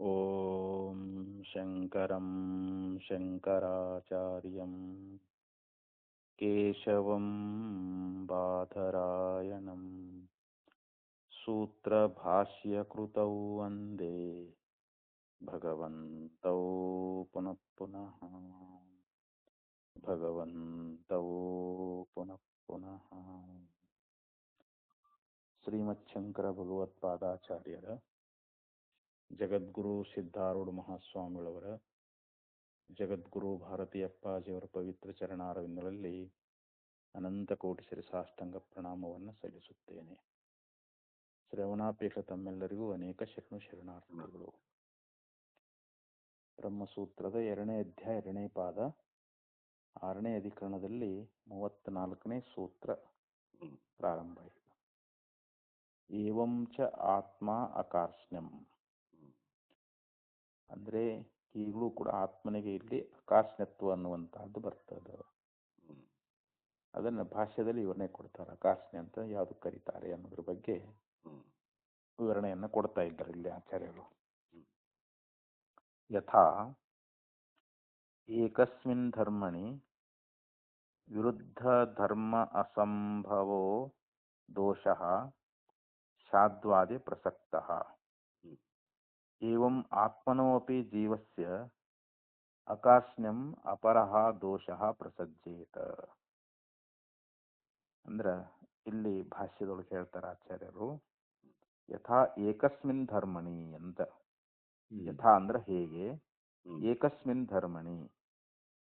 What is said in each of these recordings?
ಓಂ ಶಂಕರಂ ಶಂಕರಾಚಾರ್ಯಂ ಕೇಶವಂ ಬಾದರಾಯಣಂ ಸೂತ್ರಭಾಷ್ಯಕೃತೌ ವಂದೇ ಭಗವಂತೌ ಪುನಃ ಪುನಃ ಭಗವಂತೌ ಪುನಃ ಪುನಃ. ಶ್ರೀಮಚ್ಛಂಕರ ಭಗವತ್ಪಾದಾಚಾರ್ಯರ ಜಗದ್ಗುರು ಸಿದ್ಧಾರೂಢ ಮಹಾಸ್ವಾಮಿಗಳವರ ಜಗದ್ಗುರು ಭಾರತೀಯಪ್ಪಾಜಿಯವರ ಪವಿತ್ರ ಚರಣಾರವಿಂದಗಳಲ್ಲಿ ಅನಂತ ಕೋಟಿ ಶಿರಸಾಷ್ಟಾಂಗ ಪ್ರಣಾಮವನ್ನು ಸಲ್ಲಿಸುತ್ತೇನೆ. ಶ್ರವಣಾಪೇಕ್ಷ ತಮ್ಮೆಲ್ಲರಿಗೂ ಅನೇಕ ಶರಣಾರ್ಥಿಗಳು. ಬ್ರಹ್ಮಸೂತ್ರದ 2ನೇ ಅಧ್ಯಾಯ 2ನೇ ಪಾದ 6ನೇ ಅಧಿಕರಣದಲ್ಲಿ 34ನೇ ಸೂತ್ರ ಪ್ರಾರಂಭ ಆಯಿತು. ಏವಂ ಚ ಆತ್ಮ ಅಕಾರ್ಷ್ಣ್ಯಂ ಅಂದ್ರೆ ಈಗಲೂ ಕೂಡ ಆತ್ಮನಿಗೆ ಇಲ್ಲಿ ಅಕಾರ್ಷ್ಣ್ಯತ್ವ ಅನ್ನುವಂತಹದ್ದು ಬರ್ತದೆ. ಅದನ್ನ ಭಾಷ್ಯದಲ್ಲಿ ವಿವರಣೆ ಕೊಡ್ತಾರೆ. ಅಕಾರ್ಷ್ಣ್ಯ ಅಂತ ಯಾವ್ದು ಕರೀತಾರೆ ಅನ್ನೋದ್ರ ಬಗ್ಗೆ ವಿವರಣೆಯನ್ನ ಕೊಡ್ತಾ ಇದ್ದಾರೆ ಇಲ್ಲಿ ಆಚಾರ್ಯರು. ಯಥಾ ಏಕಸ್ಮಿನ್ ಧರ್ಮಣಿ ವಿರುದ್ಧ ಧರ್ಮ ಅಸಂಭವೋ ದೋಷಃ ಶಾದ್ವಾದಿ ಪ್ರಸಕ್ತಃ ಏವಂ ಆತ್ಮನೋಪಿ ಜೀವಸ್ಯ ಅಕಾರ್ಷ್ಣ್ಯಂ ಅಪರಃ ದೋಷಃ ಪ್ರಸಜ್ಜೇತ. ಅಂದ್ರ ಇಲ್ಲಿ ಭಾಷ್ಯದೊಳಗೆ ಹೇಳ್ತಾರೆ ಆಚಾರ್ಯರು, ಯಥಾ ಏಕಸ್ಮಿನ್ ಧರ್ಮಣಿ ಅಂತ. ಯಥಾ ಅಂದ್ರೆ ಹೇಗೆ, ಏಕಸ್ಮಿನ್ ಧರ್ಮಣಿ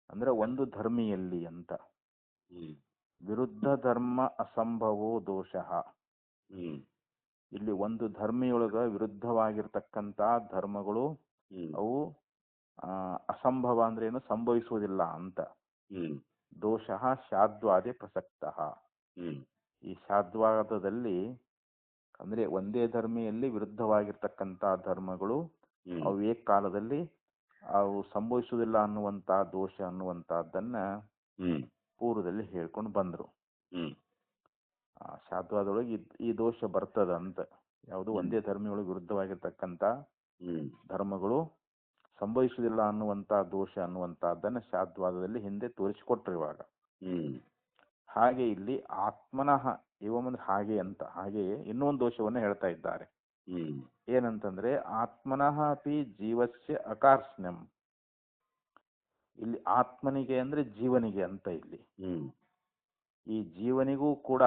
ಅಂದ್ರೆ ಒಂದು ಧರ್ಮಿಯಲ್ಲಿ ಅಂತ. ವಿರುದ್ಧ ಧರ್ಮ ಅಸಂಭವೋ ದೋಷಃ, ಇಲ್ಲಿ ಒಂದು ಧರ್ಮಿಯೊಳಗ ವಿರುದ್ಧವಾಗಿರ್ತಕ್ಕಂಥ ಧರ್ಮಗಳು ಅವು ಅಸಂಭವ ಅಂದ್ರೆ ಏನು, ಸಂಭವಿಸುವುದಿಲ್ಲ ಅಂತ. ದೋಷಃ ಶಾದ್ವಾದೆ ಪ್ರಸಕ್ತಃ, ಈ ಶಾದ್ವಾದದಲ್ಲಿ ಅಂದ್ರೆ ಒಂದೇ ಧರ್ಮಿಯಲ್ಲಿ ವಿರುದ್ಧವಾಗಿರ್ತಕ್ಕಂಥ ಧರ್ಮಗಳು ಅವು ಏಕಕಾಲದಲ್ಲಿ ಅವು ಸಂಭವಿಸುವುದಿಲ್ಲ ಅನ್ನುವಂತ ದೋಷ ಅನ್ನುವಂತಹದ್ದನ್ನ ಪೂರ್ವದಲ್ಲಿ ಹೇಳ್ಕೊಂಡು ಬಂದ್ರು. ಶಾದ್ವಾದೊಳಗೆ ಈ ದೋಷ ಬರ್ತದ ಅಂತ. ಯಾವುದು ಒಂದೇ ಧರ್ಮಿಯೊಳಗೆ ವಿರುದ್ಧವಾಗಿರ್ತಕ್ಕಂಥ ಧರ್ಮಗಳು ಸಂಭವಿಸುವುದಿಲ್ಲ ಅನ್ನುವಂತ ದೋಷ ಅನ್ನುವಂತಹದ್ದನ್ನ ಶಾದ್ವಾದದಲ್ಲಿ ಹಿಂದೆ ತೋರಿಸಿಕೊಟ್ರು. ಇವಾಗ ಹಾಗೆ ಇಲ್ಲಿ ಆತ್ಮನಃ ಏವಂ ಅಂದ್ರೆ ಹಾಗೆ ಅಂತ, ಹಾಗೆಯೇ ಇನ್ನೊಂದು ದೋಷವನ್ನು ಹೇಳ್ತಾ ಇದ್ದಾರೆ. ಏನಂತಂದ್ರೆ ಆತ್ಮನಃ ಅಪಿ ಜೀವಸ್ಯ ಅಕಾರ್ಷ್ಣ್ಯಂ, ಇಲ್ಲಿ ಆತ್ಮನಿಗೆ ಅಂದ್ರೆ ಜೀವನಿಗೆ ಅಂತ. ಇಲ್ಲಿ ಈ ಜೀವನಿಗೂ ಕೂಡ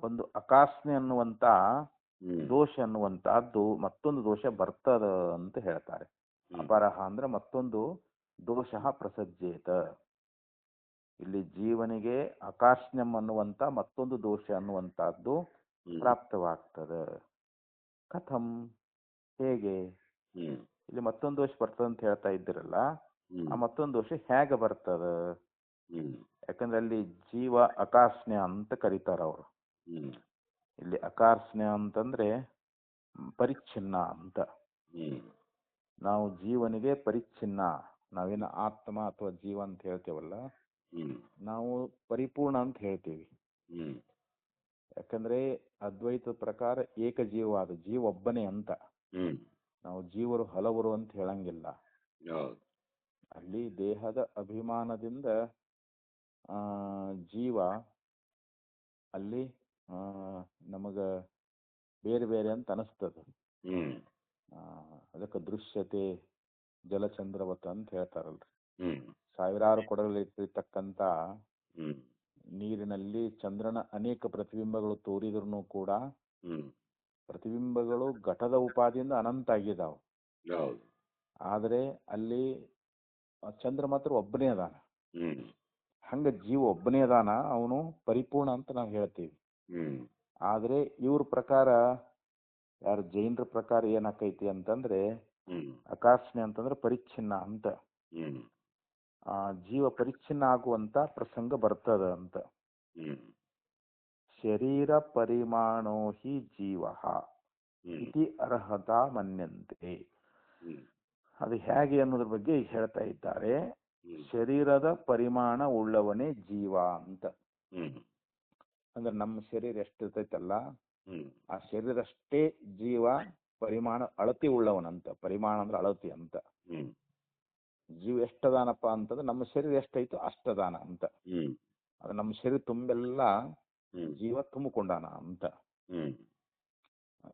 ಒಂದು ಅಕಾರ್ಷ್ಣ್ಯ ಅನ್ನುವಂತ ದೋಷ ಅನ್ನುವಂತಹದ್ದು ಮತ್ತೊಂದು ದೋಷ ಬರ್ತದ ಅಂತ ಹೇಳ್ತಾರೆ. ಅಪರಹ ಅಂದ್ರೆ ಮತ್ತೊಂದು ದೋಷ ಪ್ರಸಜ್ಜೇತ, ಇಲ್ಲಿ ಜೀವನಿಗೆ ಅಕಾರ್ಷ್ಣ್ಯಂ ಅನ್ನುವಂತ ಮತ್ತೊಂದು ದೋಷ ಅನ್ನುವಂತಹದ್ದು ಪ್ರಾಪ್ತವಾಗ್ತದೆ. ಕಥಂ ಹೇಗೆ, ಇಲ್ಲಿ ಮತ್ತೊಂದು ದೋಷ ಬರ್ತದ ಅಂತ ಹೇಳ್ತಾ ಇದ್ದೀರಲ್ಲ, ಆ ಮತ್ತೊಂದು ದೋಷ ಹೇಗೆ ಬರ್ತದ? ಯಾಕಂದ್ರೆ ಅಲ್ಲಿ ಜೀವ ಅಕಾರ್ಷ್ಣ್ಯ ಅಂತ ಕರೀತಾರ ಅವರು. ಇಲ್ಲಿ ಅಕಾರ್ಷ್ಣ್ಯ ಅಂತಂದ್ರೆ ಪರಿಚ್ಛಿನ್ನ ಅಂತ. ನಾವು ಜೀವನಿಗೆ ಪರಿಚ್ಛಿನ್ನ, ನಾವೇನು ಆತ್ಮ ಅಥವಾ ಜೀವ ಅಂತ ಹೇಳ್ತೇವಲ್ಲ, ನಾವು ಪರಿಪೂರ್ಣ ಅಂತ ಹೇಳ್ತೀವಿ. ಯಾಕಂದ್ರೆ ಅದ್ವೈತ ಪ್ರಕಾರ ಏಕಜೀವವಾದ ಜೀವ ಒಬ್ಬನೇ ಅಂತ. ನಾವು ಜೀವರು ಹಲವರು ಅಂತ ಹೇಳಂಗಿಲ್ಲ. ಅಲ್ಲಿ ದೇಹದ ಅಭಿಮಾನದಿಂದ ಜೀವ ಅಲ್ಲಿ ನಮಗ ಬೇರೆ ಬೇರೆ ಅಂತ ಅನಿಸ್ತದ. ಅದಕ್ಕೆ ದೃಶ್ಯತೆ ಜಲಚಂದ್ರವತ ಅಂತ ಹೇಳ್ತಾರಲ್ರಿ. ಸಾವಿರಾರು ಕೊಡಗಳಿಟ್ಟಿರ್ತಕ್ಕಂಥ ನೀರಿನಲ್ಲಿ ಚಂದ್ರನ ಅನೇಕ ಪ್ರತಿಬಿಂಬಗಳು ತೋರಿದ್ರು ಕೂಡ ಪ್ರತಿಬಿಂಬಗಳು ಘಟದ ಉಪಾದಿಯಿಂದ ಅನಂತ ಆಗಿದಾವ. ಆದ್ರೆ ಅಲ್ಲಿ ಚಂದ್ರ ಮಾತ್ರ ಒಬ್ಬನೇ ಅದಾನ. ಹಂಗ ಜೀವ ಒಬ್ಬನೇ ಅದಾನ, ಅವನು ಪರಿಪೂರ್ಣ ಅಂತ ನಾವು ಹೇಳ್ತೀವಿ. ಆದ್ರೆ ಇವ್ರ ಪ್ರಕಾರ, ಯಾರು ಜೈನರ ಪ್ರಕಾರ ಏನಾಕೈತಿ ಅಂತಂದ್ರೆ ಅಕಾರ್ಷ್ಣ್ಯ ಅಂತಂದ್ರೆ ಪರಿಚ್ಛಿನ್ನ ಅಂತ. ಆ ಜೀವ ಪರಿಚ್ಛಿನ್ನ ಆಗುವಂತ ಪ್ರಸಂಗ ಬರ್ತದ ಅಂತ. ಶರೀರ ಪರಿಮಾಣೋ ಹಿ ಜೀವ ಇತಿ ಅರ್ಹತಾ ಮನ್ಯಂತೆ. ಅದು ಹೇಗೆ ಅನ್ನೋದ್ರ ಬಗ್ಗೆ ಹೇಳ್ತಾ ಇದ್ದಾರೆ. ಶರೀರದ ಪರಿಮಾಣ ಉಳ್ಳವನೇ ಜೀವ ಅಂತ. ಅಂದ್ರೆ ನಮ್ಮ ಶರೀರ ಎಷ್ಟಿರ್ತೈತಲ್ಲ, ಆ ಶರೀರಷ್ಟೇ ಜೀವ ಪರಿಮಾಣ ಅಳತಿ ಉಳ್ಳವನಂತ. ಪರಿಮಾಣ ಅಂದ್ರೆ ಅಳತಿ ಅಂತ. ಜೀವ ಎಷ್ಟದಾನಪ್ಪ ಅಂತಂದ್ರೆ ನಮ್ಮ ಶರೀರ ಎಷ್ಟೈತೋ ಅಷ್ಟದಾನ ಅಂತ. ಅದು ನಮ್ಮ ಶರೀರ ತುಂಬೆಲ್ಲ ಜೀವ ತುಂಬಿಕೊಂಡಾನ ಅಂತ.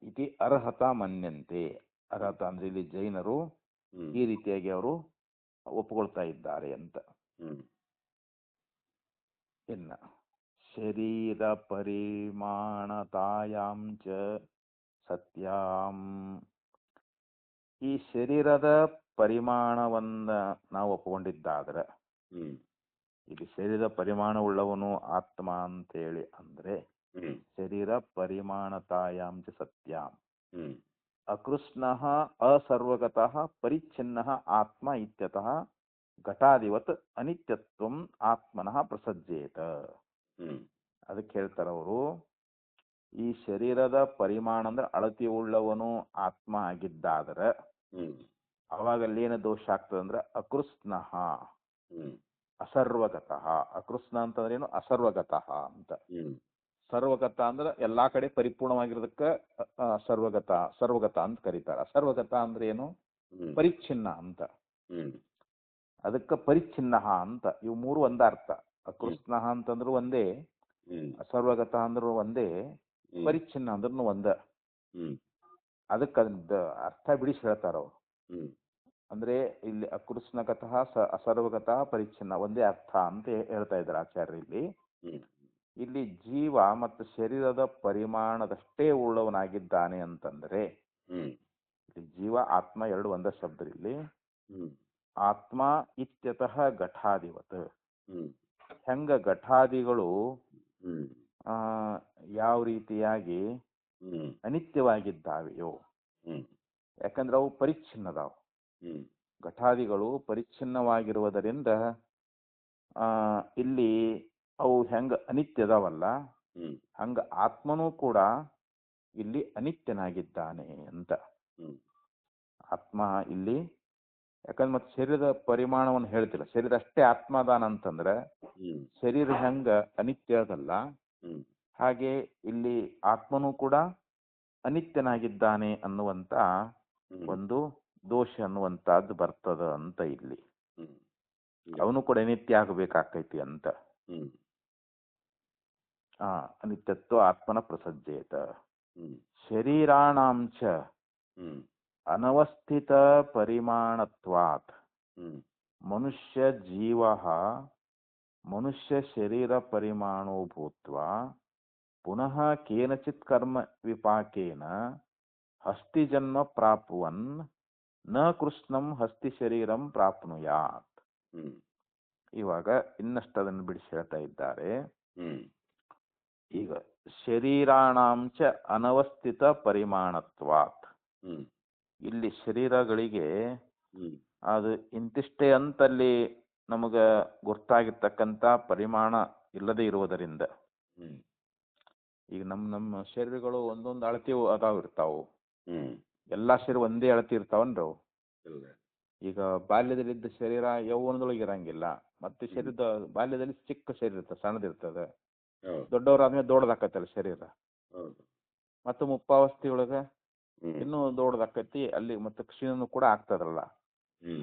ಇತಿ ಅರ್ಹತ ಮನ್ಯಂತೆ. ಅರ್ಹತ ಅಂದ್ರೆ ಇಲ್ಲಿ ಜೈನರು ಈ ರೀತಿಯಾಗಿ ಅವರು ಒಪ್ಪಿಕೊಳ್ತಾ ಇದ್ದಾರೆ ಅಂತ. ಇನ್ನ ಶರೀರ ಪರಿಮಾಣತಾಯಾಂ ಚ ಸತ್ಯಾಂ. ಈ ಶರೀರದ ಪರಿಮಾಣವನ್ನ ನಾವು ಒಪ್ಪಿಕೊಂಡಿದ್ದಾದ್ರೆ, ಇದು ಶರೀರ ಪರಿಮಾಣವುಳ್ಳವನು ಆತ್ಮ ಅಂತೇಳಿ ಅಂದ್ರೆ ಶರೀರ ಪರಿಮಾಣತಾಯಾಂ ಚ ಸತ್ಯಾಂ ಅಕೃಷ್ಣಃ ಅಸರ್ವಗತಃ ಪರಿಚ್ಛಿನ್ನಃ ಆತ್ಮ ಇತ್ಯತಃ ಘಟಾದಿವತ್ ಅನಿತ್ಯತ್ವಂ ಆತ್ಮನಃ ಪ್ರಸಜ್ಜೇತ. ಅದಕ್ಕೆ ಹೇಳ್ತಾರೆ ಅವರು, ಈ ಶರೀರದ ಪರಿಮಾಣ ಅಂದ್ರೆ ಅಳತಿ ಉಳ್ಳವನು ಆತ್ಮ ಆಗಿದ್ದಾದ್ರೆ ಅವಾಗ ಅಲ್ಲೇನು ದೋಷ ಆಗ್ತದೆ ಅಂದ್ರೆ ಅಕೃಷ್ಣಃ ಅಸರ್ವಗತಃ. ಅಕೃಷ್ಣ ಅಂತಂದ್ರೆ ಏನು? ಅಸರ್ವಗತಃ ಅಂತ. ಸರ್ವಗತ ಅಂದ್ರೆ ಎಲ್ಲಾ ಕಡೆ ಪರಿಪೂರ್ಣವಾಗಿರೋದಕ್ಕೆ ಸರ್ವಗತ ಅಂತ ಕರೀತಾರೆ. ಅಸರ್ವಗತ ಅಂದ್ರೆ ಏನು? ಪರಿಚ್ಛಿನ್ನ ಅಂತ. ಅದಕ್ಕೆ ಪರಿಚ್ಛಿನ್ನ ಅಂತ. ಇವು ಮೂರು ಒಂದ ಅರ್ಥ. ಅಕೃಷ್ಣ ಅಂತಂದ್ರು ಒಂದೇ, ಅಸರ್ವಗತ ಅಂದ್ರು ಒಂದೇ, ಪರಿಚ್ಛಿನ್ನ ಅಂದ್ರೂ ಒಂದ. ಅದಕ್ಕೆ ಅದ ಅರ್ಥ ಬಿಡಿಸಿ ಹೇಳ್ತಾರ ಅವ್ರು. ಅಂದ್ರೆ ಇಲ್ಲಿ ಅಕೃಷ್ಣಗತಃ ಅಸರ್ವಗತಃ ಪರಿಚ್ಛಿನ್ನ ಒಂದೇ ಅರ್ಥ ಅಂತ ಹೇಳ್ತಾ ಇದ್ದಾರೆ ಆಚಾರ್ಯ. ಇಲ್ಲಿ ಜೀವ ಮತ್ತು ಶರೀರದ ಪರಿಮಾಣದಷ್ಟೇ ಉಳ್ಳವನಾಗಿದ್ದಾನೆ ಅಂತಂದ್ರೆ, ಇಲ್ಲಿ ಜೀವ ಆತ್ಮ ಎರಡು ಒಂದ ಶಬ್ದ. ಇಲ್ಲಿ ಆತ್ಮ ಇತ್ಯತಃ ಘಟಾದಿವತ್. ಹೆಂಗ ಘಟಾದಿಗಳು ಯಾವ ರೀತಿಯಾಗಿ ಅನಿತ್ಯವಾಗಿದ್ದಾವೆಯೋ, ಯಾಕಂದ್ರೆ ಅವು ಪರಿಚ್ಛಿನ್ನದಾವು. ಘಟಾದಿಗಳು ಪರಿಚ್ಛಿನ್ನವಾಗಿರುವುದರಿಂದ ಇಲ್ಲಿ ಅವು ಹೆಂಗ ಅನಿತ್ಯದವಲ್ಲ, ಹಂಗ ಆತ್ಮನೂ ಕೂಡ ಇಲ್ಲಿ ಅನಿತ್ಯನಾಗಿದ್ದಾನೆ ಅಂತ. ಆತ್ಮ ಇಲ್ಲಿ ಯಾಕಂದ್ರೆ ಮತ್ತೆ ಶರೀರದ ಪರಿಮಾಣವನ್ನು ಹೇಳ್ತಿಲ್ಲ, ಶರೀರ ಅಷ್ಟೇ ಆತ್ಮದಾನ ಅಂತಂದ್ರೆ ಶರೀರ ಹೆಂಗ ಅನಿತ್ಯದಲ್ಲ ಹಾಗೆ ಇಲ್ಲಿ ಆತ್ಮನೂ ಕೂಡ ಅನಿತ್ಯನಾಗಿದ್ದಾನೆ ಅನ್ನುವಂತ ಒಂದು ದೋಷ ಅನ್ನುವಂತಹದ್ದು ಬರ್ತದ ಅಂತ. ಇಲ್ಲಿ ಅವನು ಕೂಡ ಅನಿತ್ಯ ಆಗಬೇಕಾಗ್ತೈತಿ ಅಂತ. ಅನಿತ್ಯತ್ವ ಆತ್ಮನ ಪ್ರಸಜ್ಜೇತ. ಶರೀರಾಣಾಂಚ ಅನವಸ್ಥಿತ ಪರಿಮಾಣತ್ವಾತ್ ಮನುಷ್ಯ ಜೀವ ಮನುಷ್ಯ ಶರೀರ ಪರಿಮಾಣೋ ಭೂತ್ವಾ ಪುನಃ ಕೇನಚಿತ್ ಕರ್ಮ ವಿಪಾಕೇನ ಹಸ್ತಿ ಜನ್ಮ ಪ್ರಾಪ್ನುವನ್ ನ ಕೃಷ್ಣಂ ಹಸ್ತಿ ಶರೀರಂ ಪ್ರಾಪ್ನುಯಾತ್. ಇವಾಗ ಇನ್ನಷ್ಟು ಅದನ್ನು ಬಿಡಿಸಿ ಹೇಳ್ತಾ ಇದ್ದಾರೆ. ಈಗ ಶರೀರಾಣಾಂಚ ಅನವಸ್ಥಿತ ಪರಿಮಾಣತ್ವಾತ್, ಇಲ್ಲಿ ಶರೀರಗಳಿಗೆ ಅದು ಇಂತಿಷ್ಟೇ ಅಂತಲ್ಲಿ ನಮಗ ಗೊತ್ತಾಗಿರ್ತಕ್ಕಂಥ ಪರಿಮಾಣ ಇಲ್ಲದೆ ಇರುವುದರಿಂದ, ಈಗ ನಮ್ಮ ಶರೀರಗಳು ಒಂದೊಂದು ಅಳತಿ ಇರ್ತಾವು. ಎಲ್ಲಾ ಶರೀರ ಒಂದೇ ಅಳತಿ ಇರ್ತಾವನ್ರವು. ಈಗ ಬಾಲ್ಯದಲ್ಲಿದ್ದ ಶರೀರ ಯೌವನದೊಳಗೆ ಇರಂಗಿಲ್ಲ. ಮತ್ತೆ ಶರೀರದ ಬಾಲ್ಯದಲ್ಲಿ ಚಿಕ್ಕ ಶರೀರ ಇರ್ತದೆ, ಸಣ್ಣದಿರ್ತದೆ. ದೊಡ್ಡವರಾದ್ಮೇಲೆ ದೊಡ್ಡದಾಕತ್ತಲ್ಲ ಶರೀರ. ಮತ್ತು ಮುಪ್ಪಾವಸ್ಥೆಯೊಳಗ ಇನ್ನೂ ದೊಡ್ಡದಾಕತಿ, ಅಲ್ಲಿ ಮತ್ತೆ ಕ್ಷೀಣನು ಕೂಡ ಆಗ್ತದಲ್ಲ.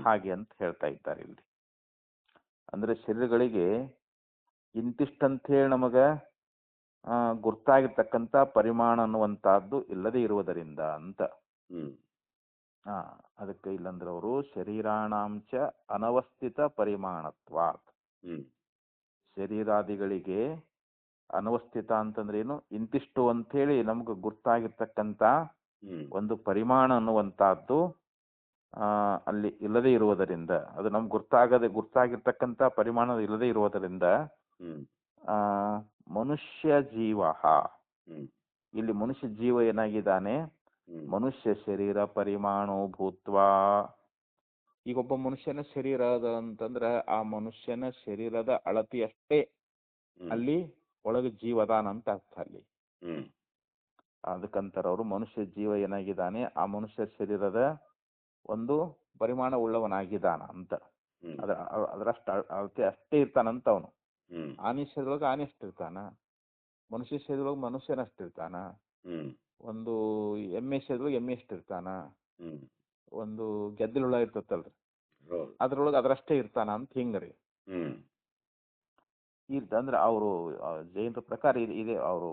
ಹಾಗೆ ಅಂತ ಹೇಳ್ತಾ ಇದ್ದಾರೆ ಇಲ್ಲಿ. ಅಂದ್ರೆ ಶರೀರಗಳಿಗೆ ಇಂತಿಷ್ಟಂತೇಳಿ ನಮಗ ಗುರ್ತಾಗಿರ್ತಕ್ಕಂಥ ಪರಿಮಾಣ ಅನ್ನುವಂತಹದ್ದು ಇಲ್ಲದೆ ಇರುವುದರಿಂದ ಅಂತ. ಅದಕ್ಕೆ ಇಲ್ಲಂದ್ರೆ ಅವರು ಶರೀರಾಣಾಂಚ ಅನವಸ್ಥಿತ ಪರಿಮಾಣತ್ವಾತ್, ಶರೀರಾದಿಗಳಿಗೆ ಅನವಸ್ಥಿತ ಅಂತಂದ್ರೆ ಏನು? ಇಂತಿಷ್ಟು ಅಂತೇಳಿ ನಮ್ಗೆ ಗುರ್ತಾಗಿರ್ತಕ್ಕಂಥ ಒಂದು ಪರಿಮಾಣ ಅನ್ನುವಂತಹದ್ದು ಅಲ್ಲಿ ಇಲ್ಲದೆ ಇರುವುದರಿಂದ, ಅದು ನಮ್ಗೆ ಗುರ್ತಾಗಿರ್ತಕ್ಕಂಥ ಪರಿಮಾಣ ಇಲ್ಲದೆ ಇರುವುದರಿಂದ ಮನುಷ್ಯ ಜೀವ, ಇಲ್ಲಿ ಮನುಷ್ಯ ಜೀವ ಏನಾಗಿದ್ದಾನೆ? ಮನುಷ್ಯ ಶರೀರ ಪರಿಮಾಣೋ ಭೂತ್ವಾ. ಈಗ ಒಬ್ಬ ಮನುಷ್ಯನ ಶರೀರ ಅದ ಅಂತಂದ್ರ ಆ ಮನುಷ್ಯನ ಶರೀರದ ಅಳತಿ ಅಷ್ಟೇ ಅಲ್ಲಿ ಒಳಗೆ ಜೀವದಾನ ಅಂತ ಅರ್ಥ ಅಲ್ಲಿ. ಅದಕ್ಕಂತಾರ ಅವರು, ಮನುಷ್ಯ ಜೀವ ಏನಾಗಿದ್ದಾನೆ ಆ ಮನುಷ್ಯ ಶರೀರದ ಒಂದು ಪರಿಮಾಣ ಉಳ್ಳವನಾಗಿದ್ದಾನ ಅಂತ. ಅದರಷ್ಟ ಅಳತೆ ಅಷ್ಟೇ ಇರ್ತಾನಂತ ಅವನು. ಆನೆ ಶರೀರದೊಳಗೆ ಆನೆ ಅಷ್ಟಿರ್ತಾನ, ಮನುಷ್ಯ ಶರೀರದೊಳಗೆ ಮನುಷ್ಯನಷ್ಟಿರ್ತಾನ. ಒಂದು ಎಮ್ಮೆ ಶರೀರದೊಳಗೆ ಎಮ್ಮೆ ಎಷ್ಟು ಇರ್ತಾನ, ಹ್ಮ್ ಒಂದು ಗೆದ್ದಲುಳ ಇರ್ತತಲ್ರಿ ಹೌದು ಅದ್ರೊಳಗೆ ಅದರಷ್ಟೇ ಇರ್ತಾನ ಅಂತ ಹಿಂಗ್ರಿ. ಹ್ಮ್ ಅಂದ್ರೆ ಅವರು ಜೈನರ ಪ್ರಕಾರ ಇದೆ ಅವರು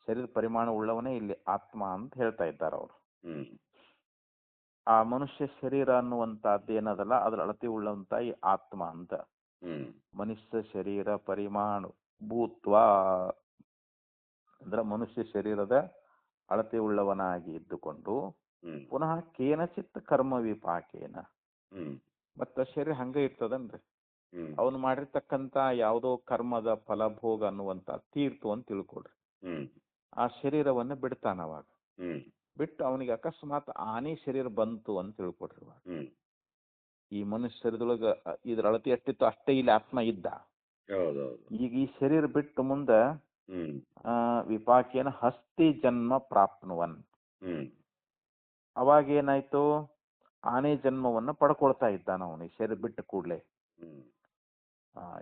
ಶರೀರ ಪರಿಮಾಣ ಉಳ್ಳವನೇ ಇಲ್ಲಿ ಆತ್ಮ ಅಂತ ಹೇಳ್ತಾ ಇದ್ದಾರೆ ಅವರು. ಹ್ಮ್ ಆ ಮನುಷ್ಯ ಶರೀರ ಅನ್ನುವಂಥದ್ದು ಏನದಲ್ಲ ಅದ್ರ ಅಳತೆ ಉಳ್ಳಂತ ಈ ಆತ್ಮ ಅಂತ. ಹ್ಮ್ ಮನುಷ್ಯ ಶರೀರ ಪರಿಮಾಣ ಭೂತ್ವ ಅಂದ್ರೆ ಮನುಷ್ಯ ಶರೀರದ ಅಳತೆ ಉಳ್ಳವನಾಗಿ ಇದ್ದುಕೊಂಡು ಹ್ಮ್ ಪುನಃ ಕೇನಚಿತ್ ಕರ್ಮ ವಿಪಾಕೇನ ಹ್ಮ್ ಮತ್ತ ಶರೀರ ಹಂಗೆ ಇರ್ತದನ್ರಿ. ಹ್ಮ್ ಅವನು ಮಾಡಿರ್ತಕ್ಕಂಥ ಯಾವುದೋ ಕರ್ಮದ ಫಲಭೋಗ ಅನ್ನುವಂಥ ತೀರ್ತು ಅಂತ ತಿಳ್ಕೊಳ್ರಿ. ಹ್ಮ್ ಆ ಶರೀರವನ್ನು ಬಿಡ್ತಾನ ಅವಾಗ. ಹ್ಮ್ ಬಿಟ್ಟು ಅವನಿಗೆ ಅಕಸ್ಮಾತ್ ಆನೆ ಶರೀರ ಬಂತು ಅಂತ ತಿಳ್ಕೊಡ್ರಿ ಅವಾಗ. ಹ್ಮ್ ಈ ಮನುಷ್ಯ ಶರೀರದೊಳಗ ಇದ್ರ ಅಳತೆ ಎಷ್ಟಿತ್ತು ಅಷ್ಟೇ ಇಲ್ಲಿ ಆತ್ಮ ಇದ್ದ. ಹೌದೌದು ಈಗ ಈ ಶರೀರ ಬಿಟ್ಟು ಮುಂದ ಹ್ಮ್ ವಿಪಾಕೇನ ಹಸ್ತಿ ಜನ್ಮ ಪ್ರಾಪ್ನುವನ್. ಹ್ಮ್ ಅವಾಗ ಏನಾಯ್ತು, ಆನೆ ಜನ್ಮವನ್ನ ಪಡ್ಕೊಳ್ತಾ ಇದ್ದಾನ ಅವನು ಈ ಶರೀರ ಬಿಟ್ಟ ಕೂಡಲೇ. ಹ್ಮ್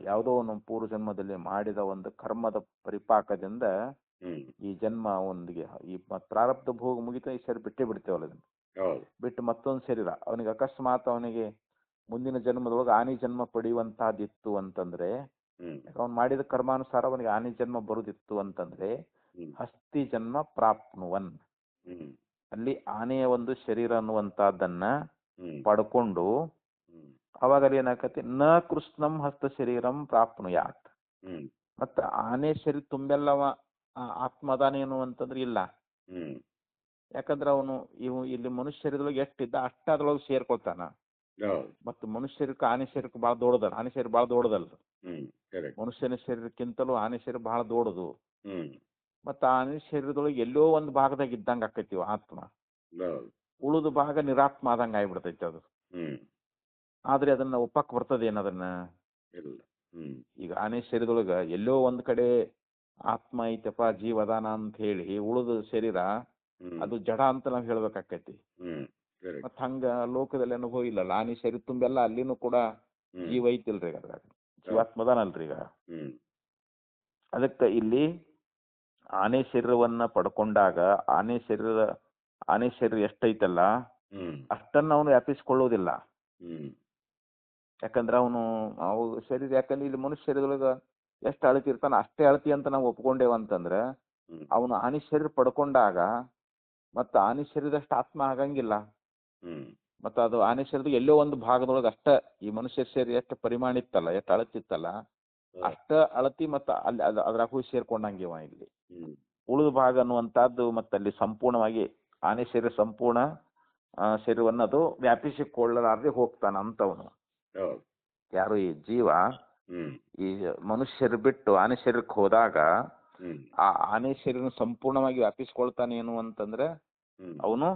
ಯಾವುದೋ ಒಂದು ಪೂರ್ವ ಜನ್ಮದಲ್ಲಿ ಮಾಡಿದ ಒಂದು ಕರ್ಮದ ಪರಿಪಾಕದಿಂದ ಹ್ಮ್ ಈ ಜನ್ಮ ಅವನಿಗೆ ಈ ಪ್ರಾರಬ್ಧ ಭೋಗ ಮುಗಿತ ಈ ಶರೀರ ಬಿಟ್ಟೇ ಬಿಡ್ತೇವಲ್ಲ ಅದನ್ನ ಹೌದು ಬಿಟ್ಟು ಮತ್ತೊಂದು ಶರೀರ ಅವನಿಗೆ ಅಕಸ್ಮಾತ್ ಅವನಿಗೆ ಮುಂದಿನ ಜನ್ಮದೊಳಗೆ ಆನೆ ಜನ್ಮ ಪಡೆಯುವಂತಹದಿತ್ತು ಅಂತಂದ್ರೆ ಹ್ಮ್ ಅವ್ನು ಮಾಡಿದ ಕರ್ಮಾನುಸಾರ ಅವನಿಗೆ ಆನೆ ಜನ್ಮ ಬರುದಿತ್ತು ಅಂತಂದ್ರೆ ಹ್ಮ್ ಹಸ್ತಿ ಜನ್ಮ ಪ್ರಾಪ್ನುವನ್. ಹ್ಮ್ ಅಲ್ಲಿ ಆನೆಯ ಒಂದು ಶರೀರ ಅನ್ನುವಂತಹದ್ದನ್ನ ಹ್ಮ್ ಪಡ್ಕೊಂಡು ಹ್ಮ್ ಅವಾಗ ಅಲ್ಲಿ ಏನಾಕತಿ ನ ಕೃಷ್ಣಂ ಹಸ್ತ ಶರೀರಂ ಪ್ರಾಪ್ನುಯಾತ್. ಹ್ಮ್ ಮತ್ತ ಆನೆ ಶರೀರ ತುಂಬೆಲ್ಲವ ಆತ್ಮದಾನೇನು ಅಂತಂದ್ರೆ ಇಲ್ಲ. ಹ್ಮ್ ಯಾಕಂದ್ರೆ ಅವನು ಇಲ್ಲಿ ಮನುಷ್ಯ ಶರೀರದೊಳಗೆ ಎಷ್ಟಿದ್ದ ಅಷ್ಟ ಅದ್ರೊಳಗೆ ಸೇರ್ಕೊಳ್ತಾನ. ಹೌದು ಮತ್ತು ಮನುಷ್ಯ ಶರೀರಕ್ಕೆ ಆನೆ ಶರೀರಕ್ಕೆ ಭಾಳ ದೊಡ್ಡದಲ್ಲ, ಆನೆ ಶರೀರ ಭಾಳ ದೊಡ್ಡದಲ್ಲ. ಹ್ಮ್ ಕರೆಕ್ಟ್ ಮನುಷ್ಯನ ಶರೀರಕ್ಕಿಂತಲೂ ಆನೆ ಶರೀರ ಬಹಳ ದೊಡ್ಡದು. ಹ್ಮ್ ಮತ್ತು ಆನೆ ಶರೀರದೊಳಗೆ ಎಲ್ಲೋ ಒಂದು ಭಾಗದಾಗ ಇದ್ದಂಗೆ ಆಕೈತಿ ಆತ್ಮ. ಹೌದು ಉಳಿದ ಭಾಗ ನಿರಾತ್ಮ ಆದಂಗೆ ಆಗ್ಬಿಡ್ತೈತಿ ಅದು. ಹ್ಮ್ ಆದ್ರೆ ಅದನ್ನ ಒಪ್ಪಕ್ ಬರ್ತದೆ ಏನದನ್ನ. ಇಲ್ಲ ಹ್ಮ್ ಈಗ ಆನೆ ಶರೀರದೊಳಗೆ ಎಲ್ಲೋ ಒಂದ್ ಕಡೆ ಆತ್ಮ ಐತಪ್ಪ ಜೀವದಾನ ಅಂತ ಹೇಳಿ ಉಳಿದ ಶರೀರ ಹ್ಮ್ ಅದು ಜಡ ಅಂತ ನಾವು ಹೇಳ್ಬೇಕಾಕೈತಿ. ಹ್ಮ್ ಕರೆಕ್ಟ್ ಮತ್ ಹಂಗ ಲೋಕದಲ್ಲಿ ಅನುಭವ ಇಲ್ಲಲ್ಲ. ಆನೆ ಶರೀರ ತುಂಬೆಲ್ಲ ಅಲ್ಲಿನೂ ಕೂಡ ಹ್ಮ್ ಜೀವ ಐತಿಲ್ರಿ ಅದ್ರಾಗ, ಜೀವಾತ್ಮದಾನಲ್ರಿ ಈಗ. ಹ್ಮ್ ಅದಕ್ಕೆ ಇಲ್ಲಿ ಆನೆ ಶರೀರವನ್ನ ಪಡ್ಕೊಂಡಾಗ ಆನೆ ಶರೀರ ಎಷ್ಟೈತಲ್ಲ ಹ್ಮ್ ಅಷ್ಟನ್ನ ಅವನು ವ್ಯಾಪಿಸಿಕೊಳ್ಳುವುದಿಲ್ಲ. ಹ್ಮ್ ಯಾಕಂದ್ರೆ ಅವು ಶರೀರ ಯಾಕಂದ್ರೆ ಇಲ್ಲಿ ಮನುಷ್ಯ ಶರೀರದೊಳಗ ಎಷ್ಟು ಅಳತಿ ಇರ್ತಾನ ಅಷ್ಟೇ ಅಳತಿ ಅಂತ ನಾವು ಒಪ್ಕೊಂಡೇವ ಅಂತಂದ್ರೆ ಹ್ಮ್ ಅವನು ಆನೆ ಶರೀರ ಪಡ್ಕೊಂಡಾಗ ಮತ್ತು ಆನೆ ಶರೀರದಷ್ಟು ಆತ್ಮ ಆಗಂಗಿಲ್ಲ. ಹ್ಮ್ ಮತ್ತು ಅದು ಆನೆ ಶರೀರದ ಎಲ್ಲೋ ಒಂದು ಭಾಗದೊಳಗೆ ಅಷ್ಟ ಈ ಮನುಷ್ಯ ಶರೀರ ಎಷ್ಟು ಪರಿಮಾಣ ಇತ್ತಲ್ಲ, ಎಷ್ಟು ಅಳತಿತ್ತಲ್ಲ ಅಷ್ಟ ಅಳತಿ ಮತ್ತು ಅಲ್ಲಿ ಅದ್ರಾಗ ಹೋಗಿ ಸೇರ್ಕೊಂಡಂಗಿವ. ಇಲ್ಲಿ ಹ್ಮ್ ಉಳಿದ ಭಾಗ ಅನ್ನುವಂಥದ್ದು ಮತ್ತು ಅಲ್ಲಿ ಸಂಪೂರ್ಣವಾಗಿ ಆನೆ ಶರೀರ ಸಂಪೂರ್ಣ ಶರೀರವನ್ನು ಅದು ವ್ಯಾಪಿಸಿಕೊಳ್ಳಲಾರದೆ ಹೋಗ್ತಾನ ಅಂತವನು. ಹೌದು ಯಾರು ಈ ಜೀವ ಹ್ಮ್ ಈ ಮನುಷ್ಯರು ಬಿಟ್ಟು ಆನೆ ಶರೀರಕ್ಕೆ ಹೋದಾಗ ಹ್ಮ್ ಆ ಆನೆ ಶರೀರ ಸಂಪೂರ್ಣವಾಗಿ ವ್ಯಾಪಿಸಿಕೊಳ್ತಾನೆ ಏನು ಅಂತಂದ್ರೆ ಹ್ಮ್ ಅವನು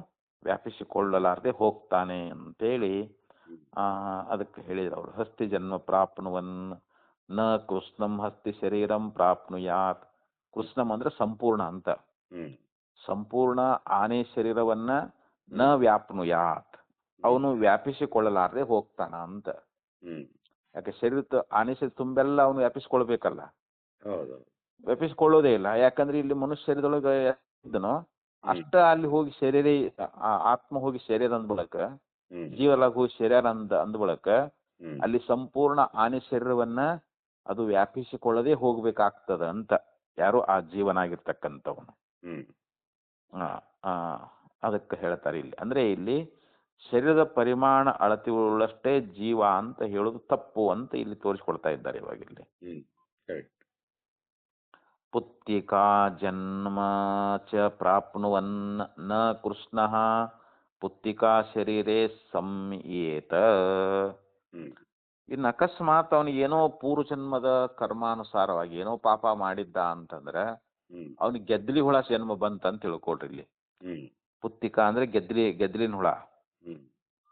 ವ್ಯಾಪಿಸಿಕೊಳ್ಳಲಾರದೆ ಹೋಗ್ತಾನೆ ಅಂತೇಳಿ ಅದಕ್ಕೆ ಹೇಳಿದ್ರು ಅವರು. ಹಸ್ತಿ ಜನ್ಮ ಪ್ರಾಪ್ನುವನ್ ನ ಕೃಷ್ಣಂ ಹಸ್ತಿ ಶರೀರಂ ಪ್ರಾಪ್ನುಯಾತ್. ಕೃಷ್ಣಂ ಅಂದ್ರೆ ಸಂಪೂರ್ಣ ಅಂತ. ಹ್ಮ್ ಸಂಪೂರ್ಣ ಆನೆ ಶರೀರವನ್ನ ನ ವ್ಯಾಪ್ನುಯಾತ್ ಅವನು ವ್ಯಾಪಿಸಿಕೊಳ್ಳಲಾರದೆ ಹೋಗ್ತಾನ ಅಂತ. ಹ್ಮ್ ಯಾಕೆ ಶರೀರ ಆನೆ ಶರೀರ ತುಂಬೆಲ್ಲ ಅವನು ವ್ಯಾಪಿಸ್ಕೊಳ್ಬೇಕಲ್ಲ, ಹೌದು ವ್ಯಾಪಿಸ್ಕೊಳ್ಳೋದೇ ಇಲ್ಲ. ಯಾಕಂದ್ರೆ ಇಲ್ಲಿ ಮನುಷ್ಯ ಶರೀರದೊಳಗೆ ಇದ್ದನೋ ಅಷ್ಟ ಅಲ್ಲಿ ಹೋಗಿ ಶರೀರ ಆತ್ಮ ಹೋಗಿ ಶರೀರ ಅಂದ ಬಳಕ ಜೀವಲಾಗ ಹೋಗಿ ಶರೀರ ಅಂದ ಬಳಕ ಅಲ್ಲಿ ಸಂಪೂರ್ಣ ಆನೆ ಶರೀರವನ್ನ ಅದು ವ್ಯಾಪಿಸಿಕೊಳ್ಳದೆ ಹೋಗ್ಬೇಕಾಗ್ತದ ಅಂತ ಯಾರು ಆ ಜೀವನಾಗಿರ್ತಕ್ಕಂಥವನು. ಅದಕ್ಕೆ ಹೇಳ್ತಾರೆ ಇಲ್ಲಿ. ಅಂದ್ರೆ ಇಲ್ಲಿ ಶರೀರದ ಪರಿಮಾಣ ಅಳತೆ ಉಳ್ಳಷ್ಟೇ ಜೀವ ಅಂತ ಹೇಳೋದು ತಪ್ಪು ಅಂತ ಇಲ್ಲಿ ತೋರಿಸ್ಕೊಡ್ತಾ ಇದ್ದಾರೆ ಇವಾಗ ಇಲ್ಲಿ. ಪುತ್ತಿಕಾ ಜನ್ಮ ಚ ಪ್ರಾಪ್ನುವನ್ ನ ಕೃಷ್ಣಃ ಪುತ್ತಿಕಾ ಶರೀರೇ ಸಂಯೇತ. ಇನ್ನು ಅಕಸ್ಮಾತ್ ಅವನಿಗೆ ಏನೋ ಪೂರ್ವ ಜನ್ಮದ ಕರ್ಮಾನುಸಾರವಾಗಿ ಏನೋ ಪಾಪ ಮಾಡಿದ್ದ ಅಂತಂದ್ರೆ ಅವನಿಗೆ ಗೆದ್ದಲಿ ಹುಳ ಜನ್ಮ ಬಂತಂತ ತಿಳ್ಕೊಳ್ರಿ. ಇಲ್ಲಿ ಪುತ್ತಿಕ ಅಂದ್ರೆ ಗೆದ್ದಲಿನ ಹುಳ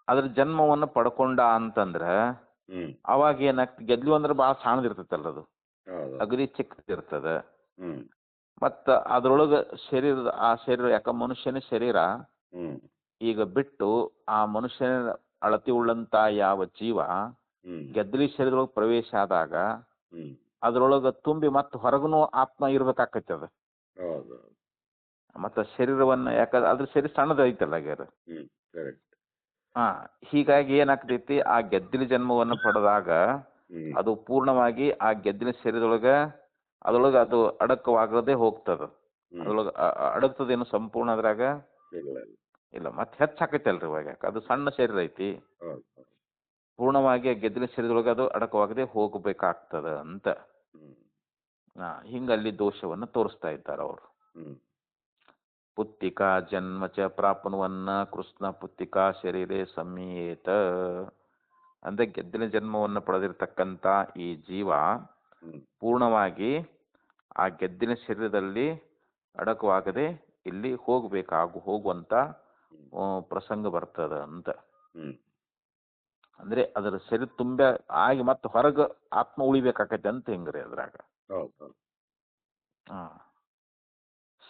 ಅದ್ರ ಜನ್ಮವನ್ನು ಪಡ್ಕೊಂಡ ಅಂತಂದ್ರ ಅವಾಗ ಏನಾಗ್ತದೆ, ಗೆದ್ಲು ಅಂದ್ರೆ ಭಾಳ ಸಣ್ಣದಿರ್ತೈತಲ್ಲ, ಅದು ಅಗದಿ ಚಿಕ್ಕದಿರ್ತದ. ಮತ್ತ ಅದ್ರೊಳಗ ಆ ಶರೀರ ಯಾಕ ಮನುಷ್ಯನ ಶರೀರ ಈಗ ಬಿಟ್ಟು ಆ ಮನುಷ್ಯನ ಅಳತಿ ಉಳ್ಳಂತ ಯಾವ ಜೀವ ಗೆದ್ದಲಿ ಶರೀರದೊಳಗೆ ಪ್ರವೇಶ ಆದಾಗ ಅದ್ರೊಳಗ ತುಂಬಿ ಮತ್ತೆ ಹೊರಗನು ಆತ್ಮ ಇರ್ಬೇಕಾಕೈತಿ. ಅದ ಮತ್ತು ಶರೀರವನ್ನು ಯಾಕಂದ್ರೆ ಅದ್ರ ಶರೀರ ಸಣ್ಣದೈತಲ್ಲ ಆಗ್ಯಾರ. ಕರೆಕ್ಟ್. ಹೀಗಾಗಿ ಏನಾಗ್ತೈತಿ, ಆ ಗೆದ್ದಿನ ಜನ್ಮವನ್ನು ಪಡೆದಾಗ ಅದು ಪೂರ್ಣವಾಗಿ ಆ ಗೆದ್ದಿನ ಶರೀರದೊಳಗೆ ಅದು ಅಡಕವಾಗದೆ ಹೋಗ್ತದ. ಅದ್ರೊಳಗೆ ಅಡಗ್ತದೇನು ಸಂಪೂರ್ಣ ಅದ್ರಾಗ ಇಲ್ಲ. ಮತ್ತೆ ಹೆಚ್ಚಾಕೈತಲ್ರಿ ಇವಾಗ, ಯಾಕೆ ಅದು ಸಣ್ಣ ಶರೀರ ಐತಿ, ಪೂರ್ಣವಾಗಿ ಆ ಗೆದ್ದಿನ ಶರೀರದೊಳಗೆ ಅದು ಅಡಕವಾಗದೆ ಹೋಗಬೇಕಾಗ್ತದ ಅಂತ. ಹಿಂಗಲ್ಲಿ ದೋಷವನ್ನು ತೋರಿಸ್ತಾ ಇದ್ದಾರೆ ಅವರು. ಪುತ್ತಿಕಾ ಜನ್ಮ ಚ ಪ್ರಾಪನುವನ್ನ ಕೃಷ್ಣ ಪುತ್ತಿಕಾ ಶರೀರೇ ಸಂಯೇತ. ಅಂದ್ರೆ ಗೆದ್ದಿನ ಜನ್ಮವನ್ನು ಪಡೆದಿರ್ತಕ್ಕಂಥ ಈ ಜೀವ ಪೂರ್ಣವಾಗಿ ಆ ಗೆದ್ದಿನ ಶರೀರದಲ್ಲಿ ಅಡಕವಾಗದೆ ಇಲ್ಲಿ ಹೋಗುವಂತ ಪ್ರಸಂಗ ಬರ್ತದ ಅಂತ. ಅಂದ್ರೆ ಅದರ ಶರೀರ ತುಂಬ ಆಗಿ ಮತ್ತೆ ಹೊರಗೆ ಆತ್ಮ ಉಳಿಬೇಕಾಕೈತೆ ಅಂತ ಹೆಂಗ್ರಿ ಅದ್ರಾಗ.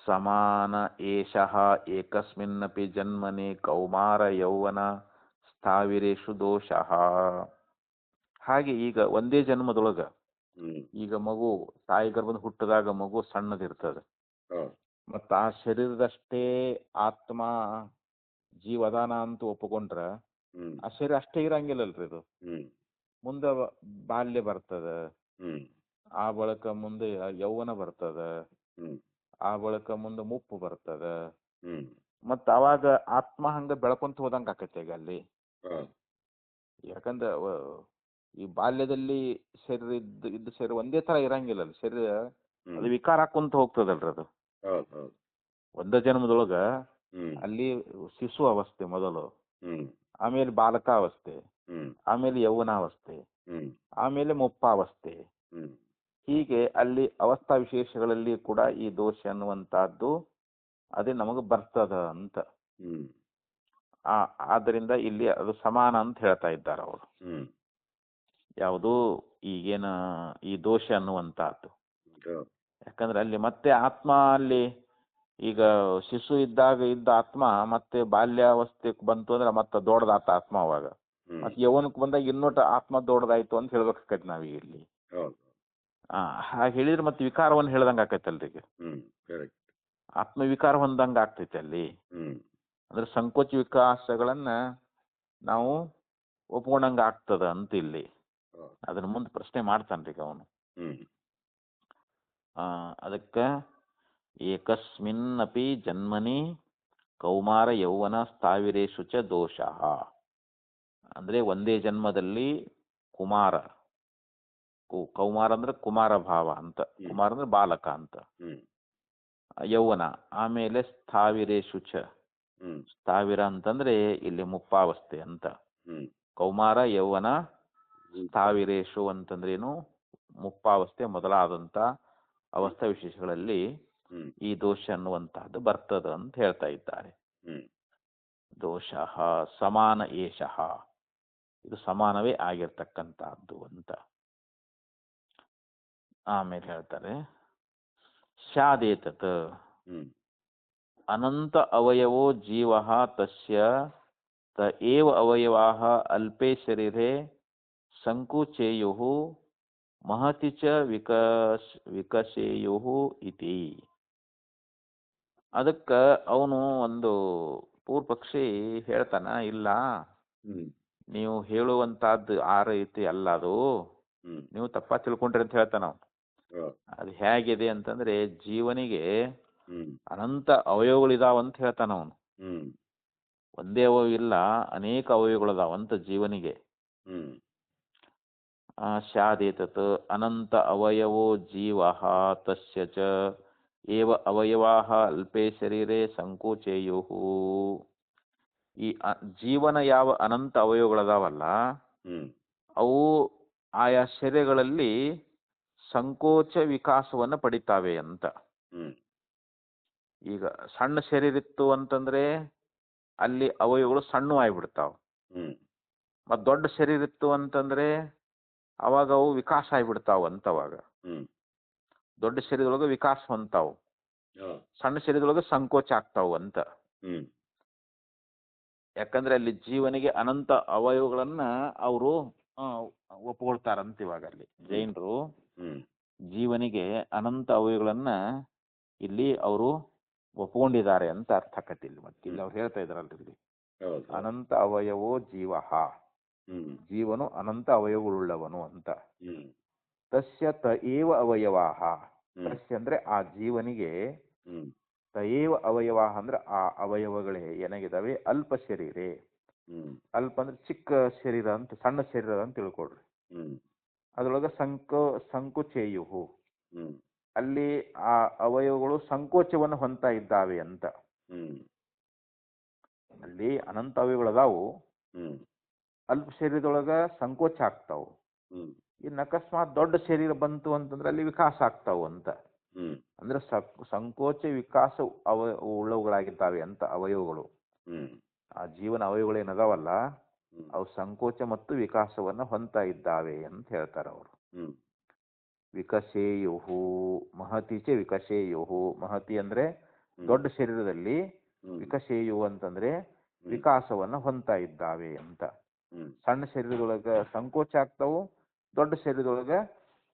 ಸಮಾನ ಏಷಃ ಏಕಸ್ಮಿನ್ನಪಿ ಜನ್ಮನಿ ಕೌಮಾರ ಯೌವನ ಸ್ಥಾವಿರೇಷು ದೋಷಃ. ಹಾಗೆ ಈಗ ಒಂದೇ ಜನ್ಮದೊಳಗ ಈಗ ಮಗು ತಾಯಿ ಗರ್ಭದ ಹುಟ್ಟಿದಾಗ ಮಗು ಸಣ್ಣದಿರ್ತದೆ, ಮತ್ತ ಆ ಶರೀರದಷ್ಟೇ ಆತ್ಮ ಜೀವದಾನ ಅಂತ ಒಪ್ಪಿಕೊಂಡ್ರ ಆ ಶರೀರ ಅಷ್ಟೇ ಇರಂಗಿಲ್ಲಲ್ರಿ ಇದು. ಮುಂದೆ ಬಾಲ್ಯ ಬರ್ತದ, ಆ ಬಳಿಕ ಮುಂದೆ ಯೌವನ ಬರ್ತದ, ಆ ಬಳಿಕ ಮುಂದೆ ಮುಪ್ಪು ಬರ್ತದ, ಮತ್ತ ಅವಾಗ ಆತ್ಮ ಹಂಗ ಬೆಳ್ಕೊಂತ ಹೋದಂಗ ಆಕೈತಿ ಈಗ ಅಲ್ಲಿ. ಯಾಕಂದ್ರೆ ಈ ಬಾಲ್ಯದಲ್ಲಿ ಶರೀರ ಇದ್ದ ಶರೀರ ಒಂದೇ ತರ ಇರಂಗಿಲ್ಲ, ಶರೀರ ಅದು ವಿಕಾರ ಹಾಕೊಂತ ಹೋಗ್ತದಲ್ರಿ ಅದು. ಒಂದೇ ಜನ್ಮದೊಳಗ ಅಲ್ಲಿ ಶಿಶು ಅವಸ್ಥೆ ಮೊದಲು, ಆಮೇಲೆ ಬಾಲಕಾವಸ್ಥೆ, ಆಮೇಲೆ ಯೌವನಾವಸ್ಥೆ, ಆಮೇಲೆ ಮುಪ್ಪಾವಸ್ಥೆ, ಹೀಗೆ ಅಲ್ಲಿ ಅವಸ್ಥಾ ವಿಶೇಷಗಳಲ್ಲಿ ಕೂಡ ಈ ದೋಷ ಅನ್ನುವಂತಹದ್ದು ಅದೇ ನಮಗೆ ಬರ್ತದ ಅಂತ. ಆದ್ದರಿಂದ ಇಲ್ಲಿ ಅದು ಸಮಾನ ಅಂತ ಹೇಳ್ತಾ ಇದ್ದಾರೆ ಅವರು. ಯಾವುದು ಈಗೇನ ಈ ದೋಷ ಅನ್ನುವಂತಹದ್ದು. ಯಾಕಂದ್ರೆ ಅಲ್ಲಿ ಮತ್ತೆ ಆತ್ಮ ಅಲ್ಲಿ ಈಗ ಶಿಶು ಇದ್ದಾಗ ಇದ್ದ ಆತ್ಮ ಮತ್ತೆ ಬಾಲ್ಯಾವಸ್ಥೆಗೆ ಬಂತು ಅಂದ್ರೆ ಮತ್ತೆ ದೊಡ್ಡದಾತ ಆತ್ಮ ಅವಾಗ. ಮತ್ತೆ ಯೌವನಕ್ಕೆ ಬಂದಾಗ ಇನ್ನೊಟ್ಟು ಆತ್ಮ ದೊಡ್ಡದಾಯ್ತು ಅಂತ ಹೇಳ್ಬೇಕಾಕೈತಿ ನಾವೀಗ ಇಲ್ಲಿ. ಹಾಗೆ ಹೇಳಿದ್ರೆ ಮತ್ತೆ ವಿಕಾರವನ್ನು ಹೇಳ್ದಂಗ ಆಕೈತಲ್ರಿ ಈಗ. ಆತ್ಮ ವಿಕಾರ ಹೊಂದಂಗ ಆಗ್ತೈತಿ ಅಲ್ಲಿ. ಅಂದ್ರೆ ಸಂಕೋಚ ವಿಕಾಸಗಳನ್ನ ನಾವು ಒಪ್ಕೊಂಡಂಗ ಆಗ್ತದ ಅಂತ ಇಲ್ಲಿ. ಅದನ್ನ ಮುಂದೆ ಪ್ರಶ್ನೆ ಮಾಡ್ತಾನ್ರಿ ಈಗ ಅವನು. ಅದಕ್ಕೆ ಏಕಸ್ಮಿನ್ನಪಿ ಜನ್ಮನಿ ಕೌಮಾರ ಯೌವನ ಸ್ಥಾವಿರೇಷು ಚ ದೋಷಃ. ಅಂದ್ರೆ ಒಂದೇ ಜನ್ಮದಲ್ಲಿ ಕುಮಾರ, ಕೌಮಾರ ಅಂದ್ರೆ ಕುಮಾರ ಭಾವ ಅಂತ, ಕುಮಾರ ಅಂದ್ರೆ ಬಾಲಕ ಅಂತ, ಯೌವನ, ಆಮೇಲೆ ಸ್ಥಾವಿರೇಷು ಚ, ಸ್ಥಾವಿರ ಅಂತಂದ್ರೆ ಇಲ್ಲಿ ಮುಪ್ಪಾವಸ್ಥೆ ಅಂತ. ಕೌಮಾರ ಯೌವನ ಸ್ಥಾವಿರೇಷು ಅಂತಂದ್ರೇನು, ಮುಪ್ಪಾವಸ್ಥೆ ಮೊದಲಾದಂತ ಅವಸ್ಥಾ ವಿಶೇಷಗಳಲ್ಲಿ ಈ ದೋಷ ಅನ್ನುವಂತಹದ್ದು ಬರ್ತದ ಅಂತ ಹೇಳ್ತಾ ಇದ್ದಾರೆ. ದೋಷ ಸಮಾನ ಏಷಃ, ಇದು ಸಮಾನವೇ ಆಗಿರ್ತಕ್ಕಂತಹದ್ದು ಅಂತ. ಆಮೇಲೆ ಹೇಳ್ತಾರೆ ಸ್ಯಾದೇತತ್ ಅನಂತ ಅವಯವೋ ಜೀವ ತಸ್ಯ ತ ಏವ ಅವಯವಾಃ ಅಲ್ಪೇ ಶರೀರೆ ಸಂಕುಚೇಯುಃ ಮಹತಿ ಚ ವಿಕಸೇಯುಃ ಇತಿ. ಅದಕ್ಕೆ ಅವನು ಒಂದು ಪೂರ್ವಪಕ್ಷಿ ಹೇಳ್ತಾನ, ಇಲ್ಲ ನೀವು ಹೇಳುವಂತಹದ್ದು ಆ ರೀತಿ ಅಲ್ಲ, ಅದು ನೀವು ತಪ್ಪ ತಿಳ್ಕೊಂಡ್ರಿ ಅಂತ ಹೇಳ್ತಾನ ಅವನು. ಅದು ಹೇಗಿದೆ ಅಂತಂದ್ರೆ ಜೀವನಿಗೆ ಅನಂತ ಅವಯವಗಳಿದಾವಂತ ಹೇಳ್ತಾನ ಅವನು. ಒಂದೇ ಅವಯವ ಇಲ್ಲ, ಅನೇಕ ಅವಯವಗಳಿದಾವಂತ ಜೀವನಿಗೆ. ಸ್ಯಾದೇತತ್ ಅನಂತ ಅವಯವೋ ಜೀವ ತಸ್ಯ ಚ ಏವ ಅವಯವಾಃ ಅಲ್ಪೇ ಶರೀರೆ ಸಂಕೋಚೇಯುಃ. ಈ ಜೀವನ ಯಾವ ಅನಂತ ಅವಯವಗಳದಾವಲ್ಲ ಅವು ಆಯಾ ಶರೀರಗಳಲ್ಲಿ ಸಂಕೋಚ ವಿಕಾಸವನ್ನು ಪಡಿತಾವೆ ಅಂತ. ಈಗ ಸಣ್ಣ ಶರೀರ ಇತ್ತು ಅಂತಂದ್ರೆ ಅಲ್ಲಿ ಅವಯವಗಳು ಸಣ್ಣ ಆಗ್ಬಿಡ್ತಾವ. ಮತ್ ದೊಡ್ಡ ಶರೀರ ಇತ್ತು ಅಂತಂದ್ರೆ ಅವಾಗ ಅವು ವಿಕಾಸ ಆಗ್ಬಿಡ್ತಾವ ಅಂತ. ಅವಾಗ ದೊಡ್ಡ ಶರೀರದೊಳಗೆ ವಿಕಾಸ ಹೊಂತಾವು, ಸಣ್ಣ ಶರೀರದೊಳಗೆ ಸಂಕೋಚ ಆಗ್ತಾವು ಅಂತ. ಯಾಕಂದ್ರೆ ಅಲ್ಲಿ ಜೀವನಿಗೆ ಅನಂತ ಅವಯವಗಳನ್ನ ಅವರು ಒಪ್ಕೊಳ್ತಾರಂತ. ಇವಾಗ ಅಲ್ಲಿ ಜೈನರು ಜೀವನಿಗೆ ಅನಂತ ಅವಯವಗಳನ್ನ ಇಲ್ಲಿ ಅವರು ಒಪ್ಕೊಂಡಿದ್ದಾರೆ ಅಂತ ಅರ್ಥ ಆಕತಿ ಇಲ್ಲಿ. ಮತ್ತೆ ಇಲ್ಲಿ ಅವ್ರು ಹೇಳ್ತಾ ಇದಾರಲ್ರಿ ಇಲ್ಲಿ, ಹೌದು. ಅನಂತ ಅವಯವೋ ಜೀವ, ಜೀವನು ಅನಂತ ಅವಯವಗಳುಳ್ಳವನು ಅಂತ. ತಸ್ಯ ತ ಏವ ಅವಯವಾಹ, ತಸ್ಯ ಅಂದ್ರೆ ಆ ಜೀವನಿಗೆ, ತಯೇವ ಅವಯವಾಹ ಅಂದ್ರೆ ಆ ಅವಯವಗಳೇ ಏನಾಗಿದ್ದಾವೆ, ಅಲ್ಪ ಶರೀರೇ. ಅಲ್ಪ ಅಂದ್ರೆ ಚಿಕ್ಕ ಶರೀರ ಅಂತ, ಸಣ್ಣ ಶರೀರ ಅಂತ ತಿಳ್ಕೊಳ್ರಿ. ಅದ್ರೊಳಗೆ ಸಂಕೋಚೇಯು, ಅಲ್ಲಿ ಆ ಅವಯವಗಳು ಸಂಕೋಚವನ್ನು ಹೊಂದ್ತಾ ಇದ್ದಾವೆ ಅಂತ. ಅಲ್ಲಿ ಅನಂತ ಅವಯವಗಳದಾವು, ಅಲ್ಪ ಶರೀರದೊಳಗ ಸಂಕೋಚ ಆಗ್ತಾವು. ಇನ್ನು ಅಕಸ್ಮಾತ್ ದೊಡ್ಡ ಶರೀರ ಬಂತು ಅಂತಂದ್ರೆ ಅಲ್ಲಿ ವಿಕಾಸ ಆಗ್ತಾವು ಅಂತ. ಅಂದ್ರೆ ಸಂಕೋಚ ವಿಕಾಸ ಉಳ್ಳವುಗಳಾಗಿದ್ದಾವೆ ಅಂತ ಅವಯವಗಳು. ಆ ಜೀವನ ಅವಯವಗಳು ಏನದಾವಲ್ಲ, ಅವು ಸಂಕೋಚ ಮತ್ತು ವಿಕಾಸವನ್ನ ಹೊಂದ್ತಾ ಇದ್ದಾವೆ ಅಂತ ಹೇಳ್ತಾರೆ ಅವರು. ವಿಕಸೇಯುಹು ಮಹತಿ ಚ ವಿಕಸೇಯುಹು, ಮಹತಿ ಅಂದ್ರೆ ದೊಡ್ಡ ಶರೀರದಲ್ಲಿ, ವಿಕಸೇಯು ಅಂತಂದ್ರೆ ವಿಕಾಸವನ್ನ ಹೊಂದ್ತಾ ಇದ್ದಾವೆ ಅಂತ. ಸಣ್ಣ ಶರೀರದೊಳಗ ಸಂಕೋಚ ಆಗ್ತಾವು, ದೊಡ್ಡ ಶರೀರದೊಳಗ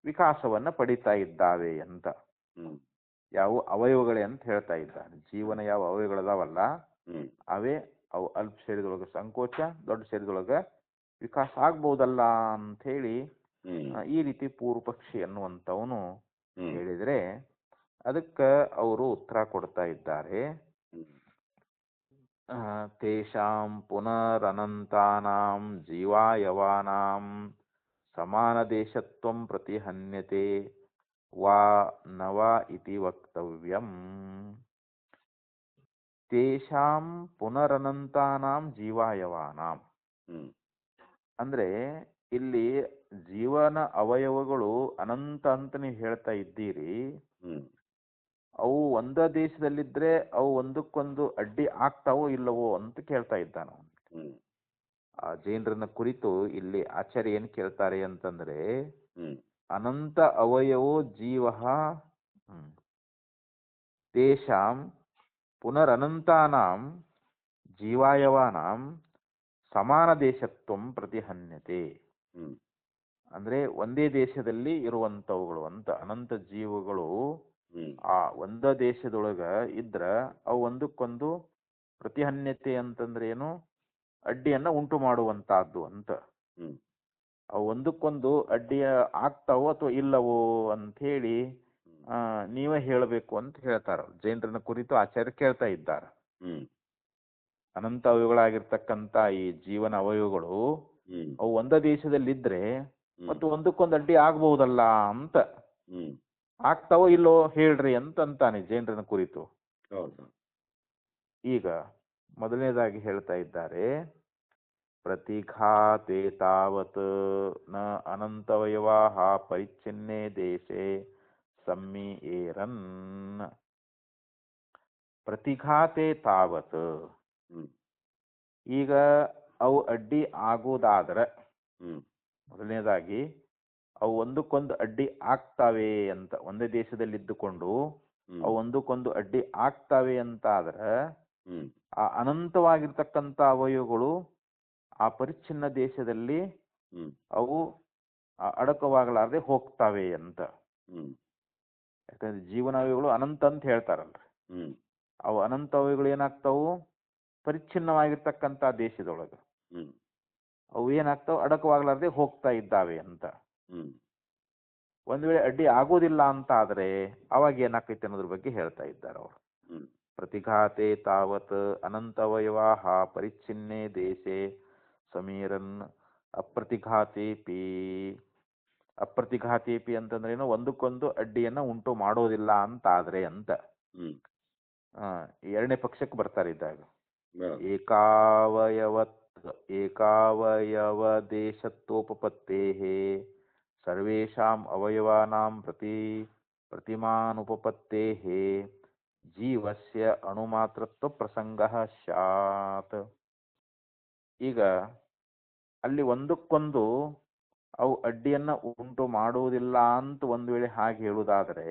ವಿಕಾಸವನ್ನ ಪಡಿತಾ ಇದ್ದಾವೆ ಅಂತ. ಯಾವ ಅವಯವಗಳೇ ಅಂತ ಹೇಳ್ತಾ ಇದ್ದಾನೆ. ಜೀವನ ಯಾವ ಅವಯವಗಳದಾವಲ್ಲ ಅವೇ ಅವು ಅಲ್ಪ ಶರೀರದೊಳಗ ಸಂಕೋಚ, ದೊಡ್ಡ ಶರೀರದೊಳಗ ವಿಕಾಸ ಆಗ್ಬಹುದಲ್ಲ ಅಂತ ಹೇಳಿ ಈ ರೀತಿ ಪೂರ್ವ ಪಕ್ಷಿ ಅನ್ನುವಂಥವನು ಹೇಳಿದ್ರೆ, ಅದಕ್ಕೆ ಅವರು ಉತ್ತರ ಕೊಡ್ತಾ ಇದ್ದಾರೆ. ತೇಷಾಂ ಪುನರನಂತಾನಾಂ ಜೀವಾಯವಾನಾಂ ಸಮಾನ ದೇಶತ್ವಂ ಪ್ರತಿಹನ್ಯತೆ ವಾ ನವಾ ಇತಿ ವಕ್ತವ್ಯಂ. ತೇಷಾಂ ಪುನರನಂತಾನಾಂ ಜೀವಾಯವಾನಾಂ ಅಂದ್ರೆ ಇಲ್ಲಿ ಜೀವನ ಅವಯವಗಳು ಅನಂತ ಅಂತ ನೀವು ಹೇಳ್ತಾ ಇದ್ದೀರಿ. ಅವು ಒಂದ ದೇಶದಲ್ಲಿದ್ರೆ ಅವು ಒಂದಕ್ಕೊಂದು ಅಡ್ಡಿ ಆಗ್ತಾವೋ ಇಲ್ಲವೋ ಅಂತ ಕೇಳ್ತಾ ಇದ್ದಾನ. ಆ ಜೈನರನ್ನ ಕುರಿತು ಇಲ್ಲಿ ಆಚಾರ್ಯ ಏನ್ ಕೇಳ್ತಾರೆ ಅಂತಂದ್ರೆ, ಅನಂತ ಅವಯವೋ ಜೀವ ತೇಷಾಂ ಪುನರನಂತಾನಾಂ ಜೀವಾಯವಾನಾಂ ಸಮಾನ ದೇಶತ್ವಂ ಪ್ರತಿಹನ್ಯತೆ. ಅಂದ್ರೆ ಒಂದೇ ದೇಶದಲ್ಲಿ ಇರುವಂತವುಗಳು ಅಂತ ಅನಂತ ಜೀವಗಳು ಆ ಒಂದ ದೇಶದೊಳಗ ಇದ್ರ ಅವು ಒಂದಕ್ಕೊಂದು ಪ್ರತಿಹನ್ಯತೆ ಅಂತಂದ್ರೆ ಏನು, ಅಡ್ಡಿಯನ್ನ ಉಂಟು ಮಾಡುವಂತಹದ್ದು ಅಂತ. ಅವು ಒಂದಕ್ಕೊಂದು ಅಡ್ಡಿಯ ಆಗ್ತಾವೋ ಅಥವಾ ಇಲ್ಲವೋ ಅಂತ ಹೇಳಿ ನೀವೇ ಹೇಳಬೇಕು ಅಂತ ಹೇಳ್ತಾರ. ಜೈನರನ್ನ ಕುರಿತು ಆಚಾರ್ಯ ಕೇಳ್ತಾ ಇದ್ದಾರೆ. ಅನಂತ ಅವಯವಗಳಾಗಿರ್ತಕ್ಕಂಥ ಈ ಜೀವನ ಅವಯವಗಳು ಅವು ಒಂದ ದೇಶದಲ್ಲಿದ್ರೆ ಮತ್ತು ಒಂದಕ್ಕೊಂದು ಅಡ್ಡಿ ಆಗ್ಬಹುದಲ್ಲ ಅಂತ. ಆಗ್ತಾವೋ ಇಲ್ಲೋ ಹೇಳ್ರಿ ಅಂತ ಅಂತಾನೆ ಜೈನರನ್ನ ಕುರಿತು. ಈಗ ಮೊದಲನೇದಾಗಿ ಹೇಳ್ತಾ ಇದ್ದಾರೆ, ಪ್ರತಿಘಾತೆ ತಾವತ್ ನ ಅನಂತವಯವಾಹ ಪರಿಚ್ಛಿನ್ನೇ ದೇಶೆ ಸಮ್ಮಿಏರನ್. ಪ್ರತಿಘಾತೆ ತಾವತ್, ಈಗ ಅವು ಅಡ್ಡಿ ಆಗೋದಾದ್ರೆ, ಮೊದಲನೇದಾಗಿ ಅವು ಒಂದಕ್ಕೊಂದು ಅಡ್ಡಿ ಆಗ್ತಾವೆ ಅಂತ, ಒಂದೇ ದೇಶದಲ್ಲಿದ್ದುಕೊಂಡು ಅವು ಒಂದಕ್ಕೊಂದು ಅಡ್ಡಿ ಆಗ್ತಾವೆ ಅಂತ ಆದ್ರೆ ಆ ಅನಂತವಾಗಿರ್ತಕ್ಕಂಥ ಅವಯವಗಳು ಆ ಪರಿಚ್ಛಿನ್ನ ದೇಶದಲ್ಲಿ ಅವು ಅಡಕವಾಗಲಾರದೆ ಹೋಗ್ತಾವೆ ಅಂತ. ಯಾಕಂದ್ರೆ ಜೀವನಾವಯವಗಳು ಅನಂತ ಅಂತ ಹೇಳ್ತಾರಲ್ರಿ. ಅವು ಅನಂತ ಅವಯವಗಳು ಏನಾಗ್ತಾವು, ಪರಿಚ್ಛಿನ್ನವಾಗಿರ್ತಕ್ಕಂಥ ದೇಶದೊಳಗ ಅವು ಏನಾಗ್ತಾವ, ಅಡಕವಾಗಲಾರದೆ ಹೋಗ್ತಾ ಇದ್ದಾವೆ ಅಂತ. ಒಂದ್ ವೇಳೆ ಅಡ್ಡಿ ಆಗೋದಿಲ್ಲ ಅಂತ ಆದ್ರೆ ಅವಾಗ ಏನಾಕೈತೆ ಅನ್ನೋದ್ರ ಬಗ್ಗೆ ಹೇಳ್ತಾ ಇದ್ದಾರೆ ಅವರು. ಪ್ರತಿಘಾತೆ ತಾವತ್ ಅನಂತವಯವಾಹ ಪರಿಚ್ಛಿನ್ನೇ ದೇಶೆ ಸಮೀರನ್ ಅಪ್ರತಿಘಾತೇಪಿ. ಅಪ್ರತಿಘಾತೇಪಿ ಅಂತಂದ್ರೇನು, ಒಂದಕ್ಕೊಂದು ಅಡ್ಡಿಯನ್ನ ಉಂಟು ಮಾಡೋದಿಲ್ಲ ಅಂತಾದ್ರೆ ಅಂತ. ಎರಡನೇ ಪಕ್ಷಕ್ಕೆ ಬರ್ತಾರೆ ಇದ್ದಾಗ. ಏಕಾವಯವ ದೇಶತ್ವೋಪಪತ್ತೇಹೇ ಸರ್ವೇಷಾಂ ಅವಯವಾನಾಂ ಪ್ರತಿಮಾನುಪಪತ್ತೇಹೇ ಜೀವಸ್ಯ ಅಣುಮಾತ್ರತ್ವ ಪ್ರಸಂಗಃ ಸ್ಯಾತ್. ಈಗ ಅಲ್ಲಿ ಒಂದಕ್ಕೊಂದು ಅವು ಅಡ್ಡಿಯನ್ನ ಉಂಟು ಮಾಡುವುದಿಲ್ಲ ಅಂತ ಒಂದ್ ವೇಳೆ ಹಾಗೆ ಹೇಳುವುದಾದ್ರೆ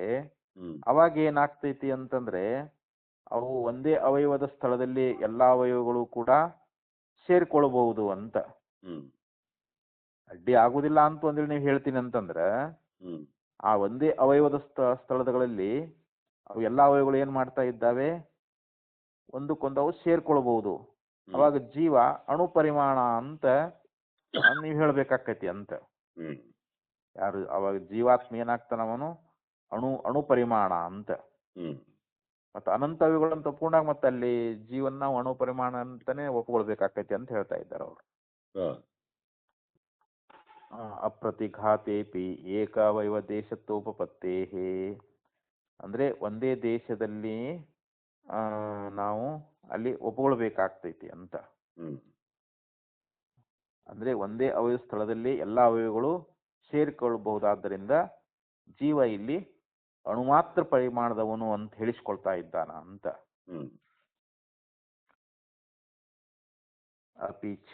ಅವಾಗ ಏನಾಗ್ತೈತಿ ಅಂತಂದ್ರೆ, ಅವು ಒಂದೇ ಅವಯವದ ಸ್ಥಳದಲ್ಲಿ ಎಲ್ಲಾ ಅವಯವಗಳು ಕೂಡ ಸೇರ್ಕೊಳ್ಬಹುದು ಅಂತ. ಅಡ್ಡಿ ಆಗುದಿಲ್ಲ ಅಂತ ಒಂದ್ ವೇಳೆ ನೀವು ಹೇಳ್ತೀನಿ ಅಂತಂದ್ರ ಆ ಒಂದೇ ಅವಯವದ ಸ್ಥಳಗಳಲ್ಲಿ ಅವು ಎಲ್ಲಾ ಅವಯವಗಳು ಏನ್ ಮಾಡ್ತಾ ಇದ್ದಾವೆ, ಒಂದಕ್ಕೊಂದು ಅವು ಸೇರ್ಕೊಳ್ಬಹುದು. ಅವಾಗ ಜೀವ ಅಣು ಪರಿಮಾಣ ಅಂತ ನೀವು ಹೇಳ್ಬೇಕಾಕೈತಿ ಅಂತ. ಯಾರು ಅವಾಗ ಜೀವಾತ್ಮ ಏನಾಗ್ತಾನ ಅವನು ಅಣು ಪರಿಮಾಣ ಅಂತ. ಮತ್ತೆ ಅನಂತ ಅವಿಗಳಂತ ಒಪ್ಕೊಂಡಾಗ ಮತ್ತೆ ಅಲ್ಲಿ ಜೀವನ ನಾವು ಅಣು ಪರಿಮಾಣ ಅಂತಾನೆ ಒಪ್ಕೊಳ್ಬೇಕಾಕೈತಿ ಅಂತ ಹೇಳ್ತಾ ಇದ್ದಾರೆ ಅವರು. ಅಪ್ರತಿಘಾತೇಪಿ ಏಕವೈವ ದೇಶತ್ವೋಪತ್ತೇ, ಅಂದ್ರೆ ಒಂದೇ ದೇಶದಲ್ಲಿ ನಾವು ಅಲ್ಲಿ ಒಪ್ಕೊಳ್ಬೇಕಾಗ್ತೈತಿ ಅಂತ. ಅಂದ್ರೆ ಒಂದೇ ಅವಯವ ಸ್ಥಳದಲ್ಲಿ ಎಲ್ಲಾ ಅವಯವಗಳು ಸೇರಿಕೊಳ್ಳಬಹುದಾದ್ದರಿಂದ ಜೀವ ಇಲ್ಲಿ ಅಣುಮಾತ್ರ ಪರಿಮಾಣದವನು ಅಂತ ಹೇಳಿಸ್ಕೊಳ್ತಾ ಇದ್ದಾನ ಅಂತ. ಅಪಿಚ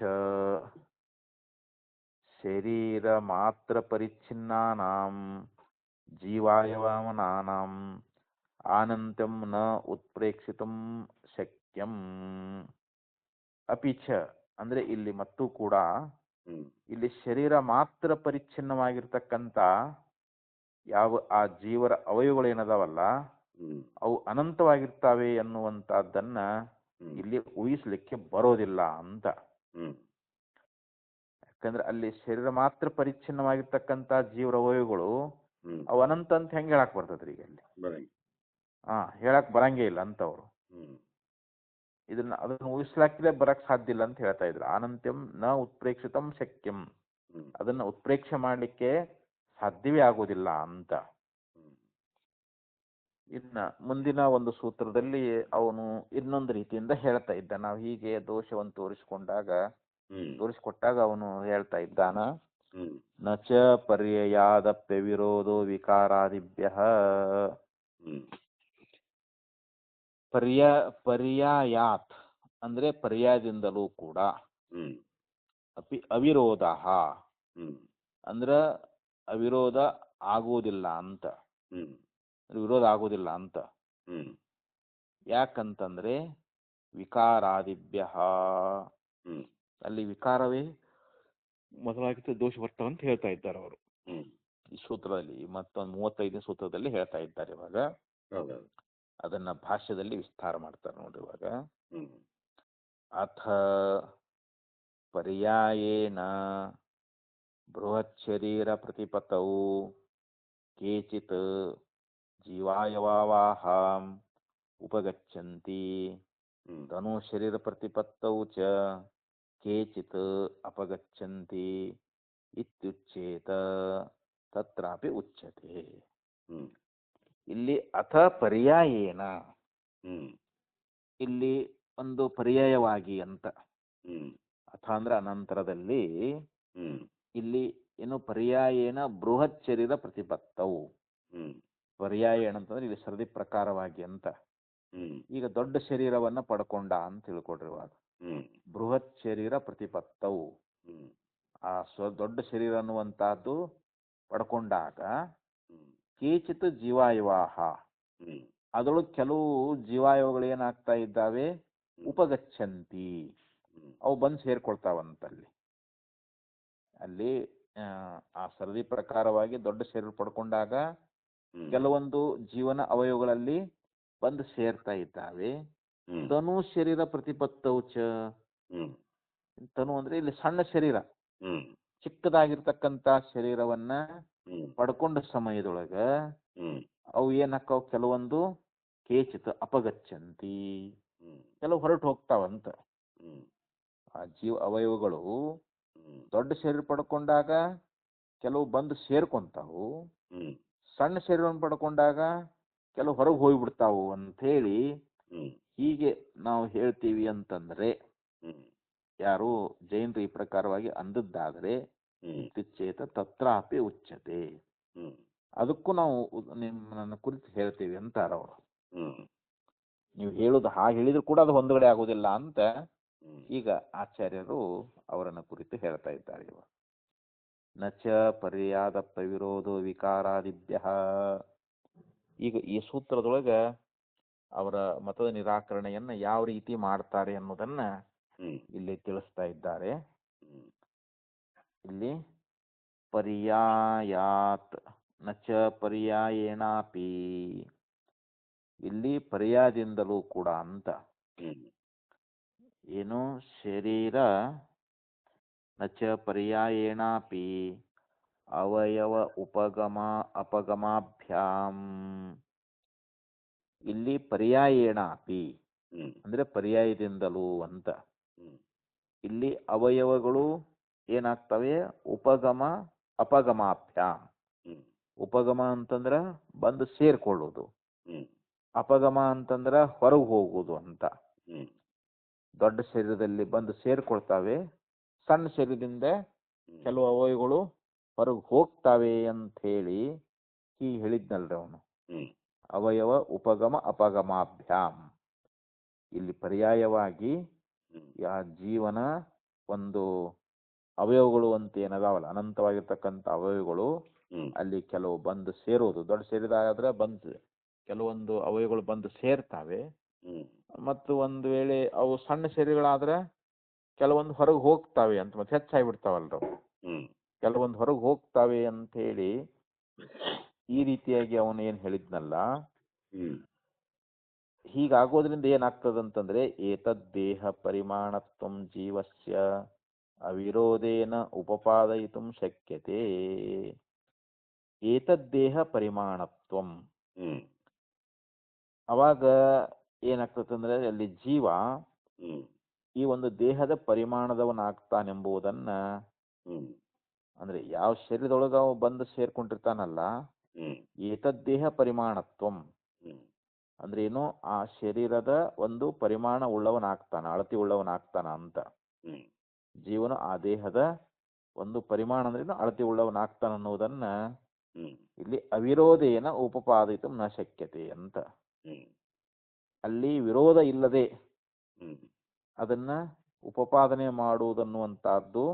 ಶರೀರ ಮಾತ್ರ ಪರಿಚ್ಛಿನ್ನಾನಾಂ ಜೀವಾಯವನಾನಾಂ ಆನಂತ್ಯಂ ನ ಉತ್ಪ್ರೇಕ್ಷಿತಂ ಶಕ್ಯಂ. ಅಪಿಚ ಅಂದ್ರೆ ಇಲ್ಲಿ ಮತ್ತೂ ಕೂಡ ಇಲ್ಲಿ ಶರೀರ ಮಾತ್ರ ಪರಿಚ್ಛಿನ್ನವಾಗಿರ್ತಕ್ಕಂಥ ಯಾವ ಆ ಜೀವರ ಅವಯವಗಳು ಏನದಾವಲ್ಲ ಅವು ಅನಂತವಾಗಿರ್ತಾವೆ ಅನ್ನುವಂತಹದ್ದನ್ನ ಇಲ್ಲಿ ಊಹಿಸ್ಲಿಕ್ಕೆ ಬರೋದಿಲ್ಲ ಅಂತ. ಯಾಕಂದ್ರೆ ಅಲ್ಲಿ ಶರೀರ ಮಾತ್ರ ಪರಿಚ್ಛಿನ್ನವಾಗಿರ್ತಕ್ಕಂಥ ಜೀವರ ಅವಯವಗಳು ಅವು ಅನಂತ ಅಂತ ಹೆಂಗ್ ಹೇಳಕ್ ಬರ್ತದ್ರಿ ಈಗ ಅಲ್ಲಿ? ಹೇಳಕ್ ಬರಂಗೇ ಇಲ್ಲ ಅಂತವ್ರು. ಅದನ್ನ ಊಹಿಸ್ಲಾಕ್ಲೇ ಬರಕ್ ಸಾಧ್ಯ ಇಲ್ಲ ಅಂತ ಹೇಳ್ತಾ ಇದ್ರು. ಅನಂತ್ಯಂ ನ ಉತ್ಪ್ರೇಕ್ಷಿತಂ ಶಕ್ಯಂ, ಅದನ್ನ ಉತ್ಪ್ರೇಕ್ಷೆ ಮಾಡ್ಲಿಕ್ಕೆ ಸಾಧ್ಯವೇ ಆಗೋದಿಲ್ಲ ಅಂತ. ಇನ್ನ ಮುಂದಿನ ಒಂದು ಸೂತ್ರದಲ್ಲಿ ಅವನು ಇನ್ನೊಂದು ರೀತಿಯಿಂದ ಹೇಳ್ತಾ ಇದ್ದ. ನಾವು ಹೀಗೆ ದೋಷವನ್ನು ತೋರಿಸಿಕೊಟ್ಟಾಗ ಅವನು ಹೇಳ್ತಾ ಇದ್ದಾನ, ನಚ ಪರ್ಯಾಯಾದಪ್ಯ ವಿರೋಧೋ ವಿಕಾರಾದಿಭ್ಯ. ಪರ್ಯಾಯಾತ್ ಅಂದ್ರೆ ಪರ್ಯಾಯದಿಂದಲೂ ಕೂಡ, ಅವಿರೋಧ ಅಂದ್ರ ಅವಿರೋಧ ಆಗುವುದಿಲ್ಲ ಅಂತ, ವಿರೋಧ ಆಗುವುದಿಲ್ಲ ಅಂತ. ಯಾಕಂತಂದ್ರೆ ವಿಕಾರಾದಿಭ್ಯ, ಅಲ್ಲಿ ವಿಕಾರವೇ ಮೊದಲಾಗಿತ್ತು ದೋಷ ಬರ್ತವೆ ಅಂತ ಹೇಳ್ತಾ ಇದ್ದಾರೆ ಅವರು ಈ ಸೂತ್ರದಲ್ಲಿ. ಮತ್ತೊಂದು 35ನೇ ಸೂತ್ರದಲ್ಲಿ ಹೇಳ್ತಾ ಇದ್ದಾರೆ. ಇವಾಗ ಅದನ್ನ ಭಾಷ್ಯದಲ್ಲಿ ವಿಸ್ತಾರ ಮಾಡ್ತಾರೆ ನೋಡಿ. ಇವಾಗ ಅಥ ಪರ್ಯಾಯೇನ ಬೃಹತ್ ಶರೀರ ಪ್ರತಿಪತೌ ಕೇಚಿತ್ ಜೀವಾಯವಾಹ ಉಪಗಚ್ಚಂತಿ ತನು ಶರೀರ ಪ್ರತಿಪತ್ತೌ ಚ ಕೇಚಿತ್ ಅಪಗಚ್ಚಂತಿ ಇತ್ಯುಚ್ಯೇತ ತತ್ರಾಪಿ ಉಚ್ಯತೆ. ಇಲ್ಲಿ ಅಥ ಪರ್ಯಾಯೇನ, ಇಲ್ಲಿ ಒಂದು ಪರ್ಯಾಯವಾಗಿ ಅಂತ. ಅಥ ಅಂದ್ರೆ ಅನಂತರದಲ್ಲಿ, ಇಲ್ಲಿ ಏನು ಪರ್ಯಾಯೇನ ಬೃಹತ್ ಶರೀರ ಪ್ರತಿಪತ್ತವು. ಪರ್ಯಾಯ ಅಂತಂದ್ರೆ ಇಲ್ಲಿ ಸರದಿ ಪ್ರಕಾರವಾಗಿ ಅಂತ. ಈಗ ದೊಡ್ಡ ಶರೀರವನ್ನ ಪಡ್ಕೊಂಡ ಅಂತ ತಿಳ್ಕೊಡ್ರಿ. ಇವಾಗ ಬೃಹತ್ ಶರೀರ ಪ್ರತಿಪತ್ತವು, ಆ ದೊಡ್ಡ ಶರೀರ ಅನ್ನುವಂತಹದ್ದು ಪಡ್ಕೊಂಡಾಗ ಕೇಚಿತ್ ಜೀವಾಯುವಾಹ, ಅದರೊಳಗೆ ಕೆಲವು ಜೀವಾಯುಗಳು ಏನಾಗ್ತಾ ಇದ್ದಾವೆ, ಉಪಗಚ್ಚಂತಿ, ಅವು ಬಂದು ಸೇರ್ಕೊಳ್ತಾವಂತಲ್ಲಿ. ಅಲ್ಲಿ ಆ ಸರದಿ ಪ್ರಕಾರವಾಗಿ ದೊಡ್ಡ ಶರೀರ ಪಡ್ಕೊಂಡಾಗ ಕೆಲವೊಂದು ಜೀವನ ಅವಯವಗಳಲ್ಲಿ ಬಂದು ಸೇರ್ತಾ ಇದ್ದಾವೆ. ತನು ಶರೀರ ಪ್ರತಿಪತ್ತೌಚ, ತನು ಅಂದ್ರೆ ಇಲ್ಲಿ ಸಣ್ಣ ಶರೀರ, ಚಿಕ್ಕದಾಗಿರ್ತಕ್ಕಂಥ ಶರೀರವನ್ನ ಪಡ್ಕೊಂಡ ಸಮಯದೊಳಗ ಅವು ಏನಕ್ಕಾವ, ಕೆಲವೊಂದು ಕೇಚಿತ್ ಅಪಗಚ್ಚಂತಿ, ಕೆಲವು ಹೊರಟು ಹೋಗ್ತಾವಂತ. ಆ ಅವಯವಗಳು ದೊಡ್ಡ ಶರೀರ ಪಡ್ಕೊಂಡಾಗ ಕೆಲವು ಬಂದು ಸೇರ್ಕೊಂತಾವು, ಸಣ್ಣ ಶರೀರವನ್ನು ಪಡ್ಕೊಂಡಾಗ ಕೆಲವು ಹೊರಗೆ ಹೋಗ್ಬಿಡ್ತಾವು ಅಂತ ಹೇಳಿ ಹೀಗೆ ನಾವು ಹೇಳ್ತೀವಿ ಅಂತಂದ್ರೆ, ಯಾರು ಜೈನರು ಈ ಪ್ರಕಾರವಾಗಿ ಅಂದದ್ದಾದ್ರೆ ಇತ್ಯುಚ್ಯೇತ ತತ್ರಾಪಿ ಉಚ್ಯತೆ, ಅದಕ್ಕೂ ನಾವು ನನ್ನ ಕುರಿತು ಹೇಳ್ತೀವಿ ಅಂತಾರ ಅವರು. ನೀವು ಹೇಳುದು ಹಾಗೆ ಹೇಳಿದ್ರು ಕೂಡ ಅದು ಹೊಂದಗಡೆ ಆಗುದಿಲ್ಲ ಅಂತ ಈಗ ಆಚಾರ್ಯರು ಅವರನ್ನ ಕುರಿತು ಹೇಳ್ತಾ ಇದ್ದಾರೆ. ಇವಾಗ ನಚ ಪರ್ಯಾದಪ್ಪ ವಿರೋಧೋ ವಿಕಾರಾದಿಭ್ಯ. ಈಗ ಈ ಸೂತ್ರದೊಳಗ ಅವರ ಮತದ ನಿರಾಕರಣೆಯನ್ನ ಯಾವ ರೀತಿ ಮಾಡ್ತಾರೆ ಅನ್ನೋದನ್ನ ಇಲ್ಲಿ ತಿಳಿಸ್ತಾ ಇದ್ದಾರೆ. ಇಲ್ಲಿ ಪರ್ಯಾಯಾತ್ ನಚ ಪರ್ಯಾಯೇನಾಪಿ, ಇಲ್ಲಿ ಪರ್ಯಾಯದಿಂದಲೂ ಕೂಡ ಅಂತ. ಹ್ಮ್ ಏನು ಶರೀರ ನಚ ಪರ್ಯಾಯೇಣಾಪಿ ಅವಯವ ಉಪಗಮ ಅಪಗಮಾಭ್ಯಾಂ. ಇಲ್ಲಿ ಪರ್ಯಾಯೇಣಾಪಿ ಹ್ಮ್ ಅಂದ್ರೆ ಪರ್ಯಾಯದಿಂದಲೂ ಅಂತ. ಹ್ಮ್ ಇಲ್ಲಿ ಅವಯವಗಳು ಏನಾಗ್ತವೆ? ಉಪಗಮ ಅಪಗಮಾಭ್ಯಾಂ. ಹ್ಮ್ ಉಪಗಮ ಅಂತಂದ್ರ ಬಂದು ಸೇರ್ಕೊಳ್ಳೋದು, ಹ್ಮ್ ಅಪಗಮ ಅಂತಂದ್ರ ಹೊರಗೆ ಹೋಗುವುದು ಅಂತ. ಹ್ಮ್ ದೊಡ್ಡ ಶರೀರದಲ್ಲಿ ಬಂದು ಸೇರ್ಕೊಳ್ತಾವೆ, ಸಣ್ಣ ಶರೀರದಿಂದ ಕೆಲವು ಅವಯವಗಳು ಹೊರಗೆ ಹೋಗ್ತಾವೆ ಅಂತ ಹೇಳಿ ಹೀಗೆ ಹೇಳಿದ್ನಲ್ರಿ ಅವನು. ಹ್ಮ್ ಅವಯವ ಉಪಗಮ ಅಪಗಮಾಭ್ಯಾಂ. ಇಲ್ಲಿ ಪರ್ಯಾಯವಾಗಿ ಆ ಜೀವನ ಒಂದು ಅವಯವಗಳು ಅಂತ ಏನದಾವಲ್ಲ, ಅನಂತವಾಗಿರ್ತಕ್ಕಂಥ ಅವಯವಗಳು ಹ್ಮ್ ಅಲ್ಲಿ ಕೆಲವು ಬಂದು ಸೇರೋದು. ದೊಡ್ಡ ಶರೀರ ಆದ್ರೆ ಬಂದು ಕೆಲವೊಂದು ಅವಯವಗಳು ಬಂದು ಸೇರ್ತಾವೆ, ಹ್ಮ್ ಮತ್ತು ಒಂದು ವೇಳೆ ಅವು ಸಣ್ಣ ಶರೀರಗಳಾದ್ರೆ ಕೆಲವೊಂದು ಹೊರಗೆ ಹೋಗ್ತಾವೆ ಅಂತ, ಮತ್ತೆ ಹೆಚ್ಚಾಗ್ಬಿಡ್ತಾವಲ್ರ ಹ್ಮ್ ಕೆಲವೊಂದು ಹೊರಗೆ ಹೋಗ್ತಾವೆ ಅಂತ ಹೇಳಿ ಈ ರೀತಿಯಾಗಿ ಅವನು ಏನ್ ಹೇಳಿದ್ನಲ್ಲ. ಹ್ಮ್ ಹೀಗಾಗೋದ್ರಿಂದ ಏನಾಗ್ತದಂತಂದ್ರೆ ಏತದ್ದೇಹ ಪರಿಮಾಣತ್ವಂ ಜೀವಸ್ಯ ಅವಿರೋಧೇನ ಉಪಪಾದಯಿತು ಶಕ್ಯತೆ. ಏತದ್ದೇಹ ಪರಿಮಾಣತ್ವಂ, ಹ್ಮ್ ಅವಾಗ ಏನಾಗ್ತದಂದ್ರೆ ಅಲ್ಲಿ ಜೀವ ಹ್ಮ್ ಈ ಒಂದು ದೇಹದ ಪರಿಮಾಣದವನಾಗ್ತಾನೆಂಬುದನ್ನ, ಹ್ಮ್ ಅಂದ್ರೆ ಯಾವ ಶರೀರದೊಳಗ ಅವ ಬಂದು ಸೇರ್ಕೊಂಡಿರ್ತಾನಲ್ಲ, ಹ್ಮ್ ಏತದ್ದೇಹ ಪರಿಮಾಣತ್ವಂ ಹ್ಮ್ ಅಂದ್ರೆ ಏನು? ಆ ಶರೀರದ ಒಂದು ಪರಿಮಾಣ ಉಳ್ಳವನಾಗ್ತಾನ, ಅಳತಿ ಉಳ್ಳವನಾಗ್ತಾನ ಅಂತ. ಹ್ಮ್ ಜೀವನ ಆ ದೇಹದ ಒಂದು ಪರಿಮಾಣ ಅಂದ್ರೆ ಅಳತಿ ಉಳ್ಳವನಾಗ್ತಾನ ಅನ್ನೋದನ್ನ ಹ್ಮ್ ಇಲ್ಲಿ ಅವಿರೋಧೇನ ಉಪಪಾದಿತು ನ ಶಕ್ಯತೆ ಅಂತ. ಹ್ಮ್ ಅಲ್ಲಿ ವಿರೋಧ ಇಲ್ಲದೆ ಹ್ಮ್ ಅದನ್ನ ಉಪಪಾದನೆ ಮಾಡುವುದನ್ನುವಂತಹದ್ದು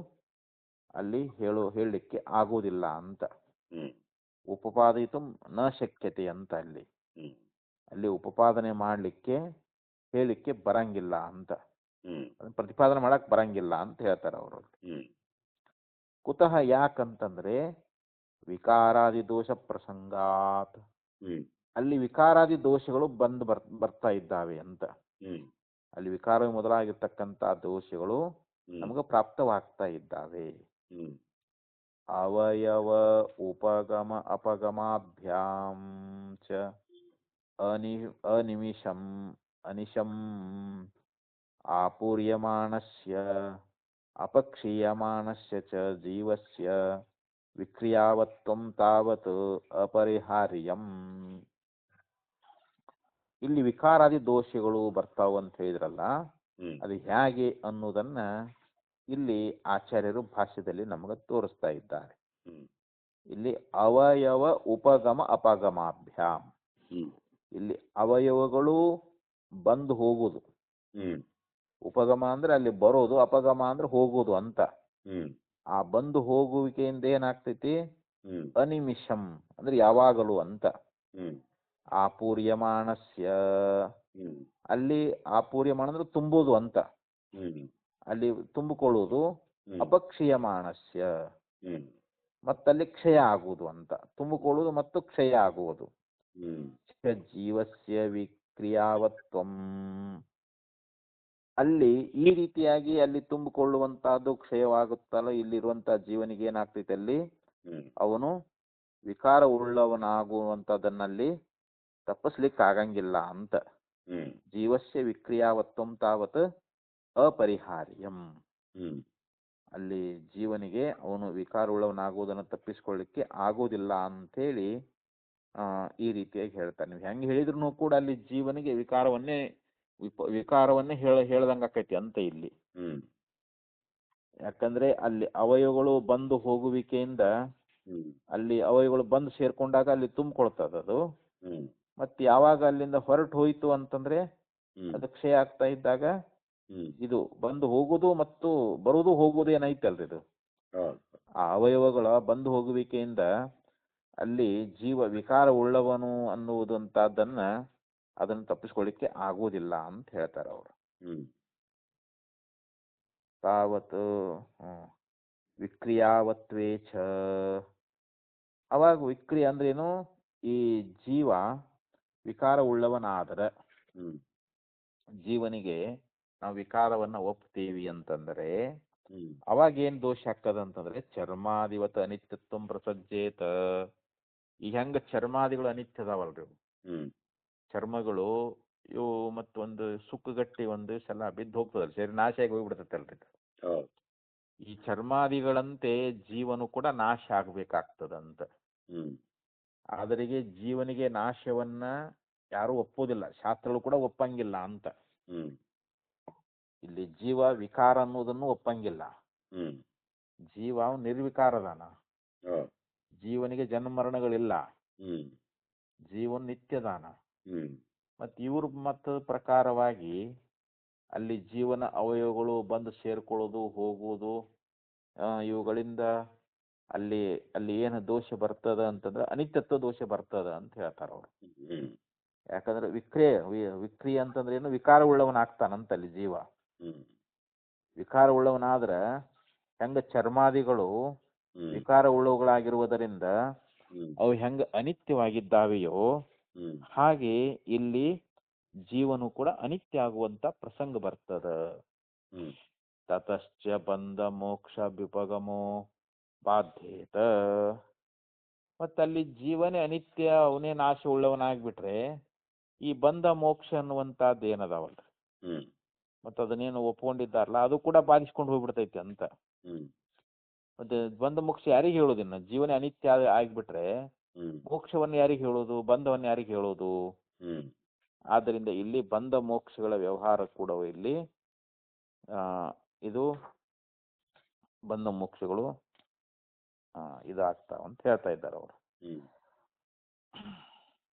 ಅಲ್ಲಿ ಹೇಳಲಿಕ್ಕೆ ಆಗುವುದಿಲ್ಲ ಅಂತ. ಹ್ಮ್ ಉಪಪಾದಿತು ನ ಶಕ್ಯತೆ ಅಂತ ಅಲ್ಲಿ ಹ್ಮ್ ಅಲ್ಲಿ ಉಪಪಾದನೆ ಮಾಡಲಿಕ್ಕೆ ಹೇಳಿಕ್ಕೆ ಬರಂಗಿಲ್ಲ ಅಂತ, ಹ್ಮ್ ಅದನ್ನ ಪ್ರತಿಪಾದನೆ ಮಾಡಕ್ ಬರಂಗಿಲ್ಲ ಅಂತ ಹೇಳ್ತಾರೆ ಅವರು. ಹ್ಮ್ ಕುತಃ ಯಾಕಂತಂದ್ರೆ ವಿಕಾರಾದಿ ದೋಷ ಪ್ರಸಂಗಾತ್, ಹ್ಮ್ ಅಲ್ಲಿ ವಿಕಾರಾದಿ ದೋಷಗಳು ಬಂದು ಬರ್ತಾ ಇದ್ದಾವೆ ಅಂತ. ಹ್ಮ್ ಅಲ್ಲಿ ವಿಕಾರ ಮೊದಲಾಗಿರ್ತಕ್ಕಂಥ ದೋಷಗಳು ನಮಗೆ ಪ್ರಾಪ್ತವಾಗ್ತಾ ಇದ್ದಾವೆ. ಹ್ಮ್ ಅವಯವ ಉಪಗಮ ಅಪಗಮಾಭ್ಯಾಂ ಚ ಅನಿಮಿಷಂ ಅನಿಶಂ ಆಪೂರ್ಯಮಾಣಸ್ಯ ಅಪಕ್ಷೀಯಮಾಣಸ್ಯ ಚ ಜೀವಸ್ಯ ವಿಕ್ರಿಯಾವತ್ವಂ ತಾವತ್ ಅಪರಿಹಾರ್ಯಂ. ಇಲ್ಲಿ ವಿಕಾರಾದಿ ದೋಷಗಳು ಬರ್ತಾವ ಅಂತ ಹೇಳಿದ್ರಲ್ಲ, ಅದು ಹೇಗೆ ಅನ್ನೋದನ್ನ ಇಲ್ಲಿ ಆಚಾರ್ಯರು ಭಾಷ್ಯದಲ್ಲಿ ನಮಗೆ ತೋರಿಸ್ತಾ ಇದ್ದಾರೆ. ಇಲ್ಲಿ ಅವಯವ ಉಪಗಮ ಅಪಗಮಾಭ್ಯಾಂ, ಇಲ್ಲಿ ಅವಯವಗಳು ಬಂದು ಹೋಗುದು, ಉಪಗಮ ಅಂದ್ರೆ ಅಲ್ಲಿ ಬರೋದು, ಅಪಗಮ ಅಂದ್ರೆ ಹೋಗುದು ಅಂತ. ಆ ಬಂದು ಹೋಗುವಿಕೆಯಿಂದ ಏನಾಗ್ತೈತಿ? ಅನಿಮಿಷಂ ಅಂದ್ರೆ ಯಾವಾಗಲೂ ಅಂತ. ಆಪೂರ್ಯಮಾಣಸ್ಯ, ಅಲ್ಲಿ ಆಪೂರ್ಯಮಾಣ ಅಂದ್ರೆ ತುಂಬುವುದು ಅಂತ, ಅಲ್ಲಿ ತುಂಬಿಕೊಳ್ಳುವುದು. ಅಪಕ್ಷೀಯಮಾಣಸ್ಯ, ಮತ್ತಲ್ಲಿ ಕ್ಷಯ ಆಗುವುದು ಅಂತ. ತುಂಬಿಕೊಳ್ಳುವುದು ಮತ್ತು ಕ್ಷಯ ಆಗುವುದು. ಜೀವಸ್ಯ ವಿಕ್ರಿಯಾವತ್ವಂ, ಅಲ್ಲಿ ಈ ರೀತಿಯಾಗಿ ಅಲ್ಲಿ ತುಂಬಿಕೊಳ್ಳುವಂತಹದ್ದು ಕ್ಷಯವಾಗುತ್ತಲ್ಲ, ಇಲ್ಲಿರುವಂತಹ ಜೀವನಿಗೆ ಏನಾಗ್ತೈತೆ ಅಲ್ಲಿ ಅವನು ವಿಕಾರ ಉಳ್ಳವನಾಗುವಂಥದ್ದನ್ನಲ್ಲಿ ತಪ್ಪಿಸ್ಲಿಕ್ಕೆ ಆಗಂಗಿಲ್ಲ ಅಂತ. ಜೀವಸ್ಯ ವಿಕ್ರಿಯಾವತ್ವಂ ತಾವತ್ ಅಪರಿಹಾರ್ಯಂ, ಅಲ್ಲಿ ಜೀವನಿಗೆ ಅವನು ವಿಕಾರ ಉಳ್ಳವನಾಗುವುದನ್ನು ತಪ್ಪಿಸ್ಕೊಳ್ಳಿಕ್ಕೆ ಆಗೋದಿಲ್ಲ ಅಂತೇಳಿ ಈ ರೀತಿಯಾಗಿ ಹೇಳ್ತಾನೆ. ನೀವು ಹೆಂಗೆ ಹೇಳಿದ್ರು ಕೂಡ ಅಲ್ಲಿ ಜೀವನಿಗೆ ವಿಕಾರವನ್ನೇ ಹೇಳ್ದಂಗ ಆಕೈತಿ ಅಂತ ಇಲ್ಲಿ. ಯಾಕಂದ್ರೆ ಅಲ್ಲಿ ಅವಯವಗಳು ಬಂದು ಹೋಗುವಿಕೆಯಿಂದ ಅಲ್ಲಿ ಅವಯವಗಳು ಬಂದು ಸೇರ್ಕೊಂಡಾಗ ಅಲ್ಲಿ ತುಂಬಿಕೊಳ್ತದದು. ಮತ್ತೆ ಯಾವಾಗ ಅಲ್ಲಿಂದ ಹೊರಟು ಹೋಯ್ತು ಅಂತಂದ್ರೆ ಅದು ಕ್ಷಯ ಆಗ್ತಾ ಇದ್ದಾಗ ಇದು ಬಂದು ಹೋಗುದು ಮತ್ತು ಬರುವುದು ಹೋಗುವುದು ಏನೈತಲ್ರಿ, ಇದು ಆ ಅವಯವಗಳ ಬಂದು ಹೋಗುವಿಕೆಯಿಂದ ಅಲ್ಲಿ ಜೀವ ವಿಕಾರ ಉಳ್ಳವನು ಅನ್ನುವುದಂತದ್ದನ್ನ ಅದನ್ನು ತಪ್ಪಿಸ್ಕೊಳ್ಳಿಕ್ಕೆ ಆಗುವುದಿಲ್ಲ ಅಂತ ಹೇಳ್ತಾರೆ ಅವರು. ತಾವತ್ ವಿಕ್ರಿಯಾವತ್ವೇ ಛ, ಅವಾಗ ವಿಕ್ರಿಯ ಅಂದ್ರೇನು? ಈ ಜೀವ ವಿಕಾರ ಉಳ್ಳವನಾದರೆ ಜೀವನಿಗೆ ನಾವು ವಿಕಾರವನ್ನ ಒಪ್ತೀವಿ ಅಂತಂದ್ರೆ ಹ್ಮ್ ಅವಾಗ ಏನ್ ದೋಷ ಆಗ್ತದಂತಂದ್ರೆ ಚರ್ಮಾದಿವತ್ ಅನಿತ್ಯತ್ವ ಪ್ರಸಜ್ಜೇತ. ಈ ಹೆಂಗ ಚರ್ಮಾದಿಗಳು ಅನಿತ್ಯ ಅದಾವಲ್ರಿ ಇವು. ಹ್ಮ್ ಚರ್ಮಗಳು ಇವು ಮತ್ತೊಂದು ಸುಕ್ಕುಗಟ್ಟಿ ಒಂದು ಸಲ ಬಿದ್ದು ಹೋಗ್ತದಲ್ಲ, ಸರಿ ನಾಶ ಆಗಿ ಹೋಗ್ಬಿಡ್ತೈತಲ್ರಿ ಇದು. ಹೌದು ಈ ಚರ್ಮಾದಿಗಳಂತೆ ಜೀವನು ಕೂಡ ನಾಶ ಆಗ್ಬೇಕಾಗ್ತದಂತ. ಹ್ಮ್ ಆದರಿಗೆ ಜೀವನಿಗೆ ನಾಶವನ್ನ ಯಾರು ಒಪ್ಪೋದಿಲ್ಲ, ಶಾಸ್ತ್ರಗಳು ಕೂಡ ಒಪ್ಪಂಗಿಲ್ಲ ಅಂತ. ಹ್ಮ್ ಇಲ್ಲಿ ಜೀವ ವಿಕಾರ ಅನ್ನೋದನ್ನು ಒಪ್ಪಂಗಿಲ್ಲ. ಹ್ಮ್ ಜೀವ ನಿರ್ವಿಕಾರದಾನ, ಹೌದು ಜೀವನಿಗೆ ಜನ್ಮ ಮರಣಗಳಿಲ್ಲ, ಹ್ಮ್ ಜೀವನ್ ನಿತ್ಯದಾನ. ಹ್ಮ್ ಮತ್ತು ಇವ್ರ ಮತದ ಪ್ರಕಾರವಾಗಿ ಅಲ್ಲಿ ಜೀವನ ಅವಯವಗಳು ಬಂದು ಸೇರ್ಕೊಳ್ಳೋದು ಹೋಗುವುದು, ಇವುಗಳಿಂದ ಅಲ್ಲಿ ಅಲ್ಲಿ ಏನು ದೋಷ ಬರ್ತದ ಅಂತಂದ್ರೆ ಅನಿತ್ಯತ್ವ ದೋಷ ಬರ್ತದ ಅಂತ ಹೇಳ್ತಾರ ಅವ್ರು. ಹ್ಮ್ ಯಾಕಂದ್ರೆ ವಿಕ್ರಿಯೆ ಅಂತಂದ್ರೆ ಏನು, ವಿಕಾರ ಉಳ್ಳವನಾಗ್ತಾನಂತ ಅಲ್ಲಿ ಜೀವ. ಹ್ಮ್ ವಿಕಾರ ಉಳ್ಳವನಾದ್ರ ಹೆಂಗ ಚರ್ಮಾದಿಗಳು ಹ್ಮ್ ವಿಕಾರ ಉಳ್ಳವುಗಳಾಗಿರುವುದರಿಂದ ಹ್ಮ್ ಅವು ಹೆಂಗ ಅನಿತ್ಯವಾಗಿದ್ದಾವೆಯೋ ಹ್ಮ್ ಹಾಗೆ ಇಲ್ಲಿ ಜೀವನು ಕೂಡ ಅನಿತ್ಯ ಆಗುವಂತ ಪ್ರಸಂಗ ಬರ್ತದ. ಹ್ಮ್ ತತಶ್ಚ ಬಂಧ ಮೋಕ್ಷ ವಿಪಗಮೋ ಬಾಧ್ಯೇತ. ಮತ್ತಲ್ಲಿ ಜೀವನೇ ಅನಿತ್ಯ, ಅವನೇ ನಾಶ ಉಳ್ಳವನಾಗ್ಬಿಟ್ರೆ ಈ ಬಂಧ ಮೋಕ್ಷ ಅನ್ನುವಂತಹದ್ದು ಏನದಾವಲ್ರಿ, ಹ್ಮ್ ಮತ್ತೆ ಅದನ್ನೇನು ಒಪ್ಕೊಂಡಿದ್ದಾರಲ್ಲ ಅದು ಕೂಡ ಬಾಧಿಸ್ಕೊಂಡು ಹೋಗ್ಬಿಡ್ತೈತಿ ಅಂತ. ಹ್ಮ್ ಮತ್ತೆ ಬಂಧ ಮೋಕ್ಷ ಯಾರಿಗೆ ಹೇಳೋದಿನ್ನ, ಜೀವನೇ ಅನಿತ್ಯ ಆಗ್ಬಿಟ್ರೆ ಹ್ಮ್ ಮೋಕ್ಷವನ್ನು ಯಾರಿಗೆ ಹೇಳೋದು, ಬಂಧವನ್ನು ಯಾರಿಗೆ ಹೇಳೋದು. ಹ್ಮ್ ಆದ್ದರಿಂದ ಇಲ್ಲಿ ಬಂಧ ಮೋಕ್ಷಗಳ ವ್ಯವಹಾರ ಕೂಡ ಇಲ್ಲಿ ಇದು ಬಂಧ ಮೋಕ್ಷಗಳು ಇದಾಗ್ತಾವ ಅಂತ ಹೇಳ್ತಾ ಇದ್ದಾರೆ ಅವರು. ಹ್ಮ್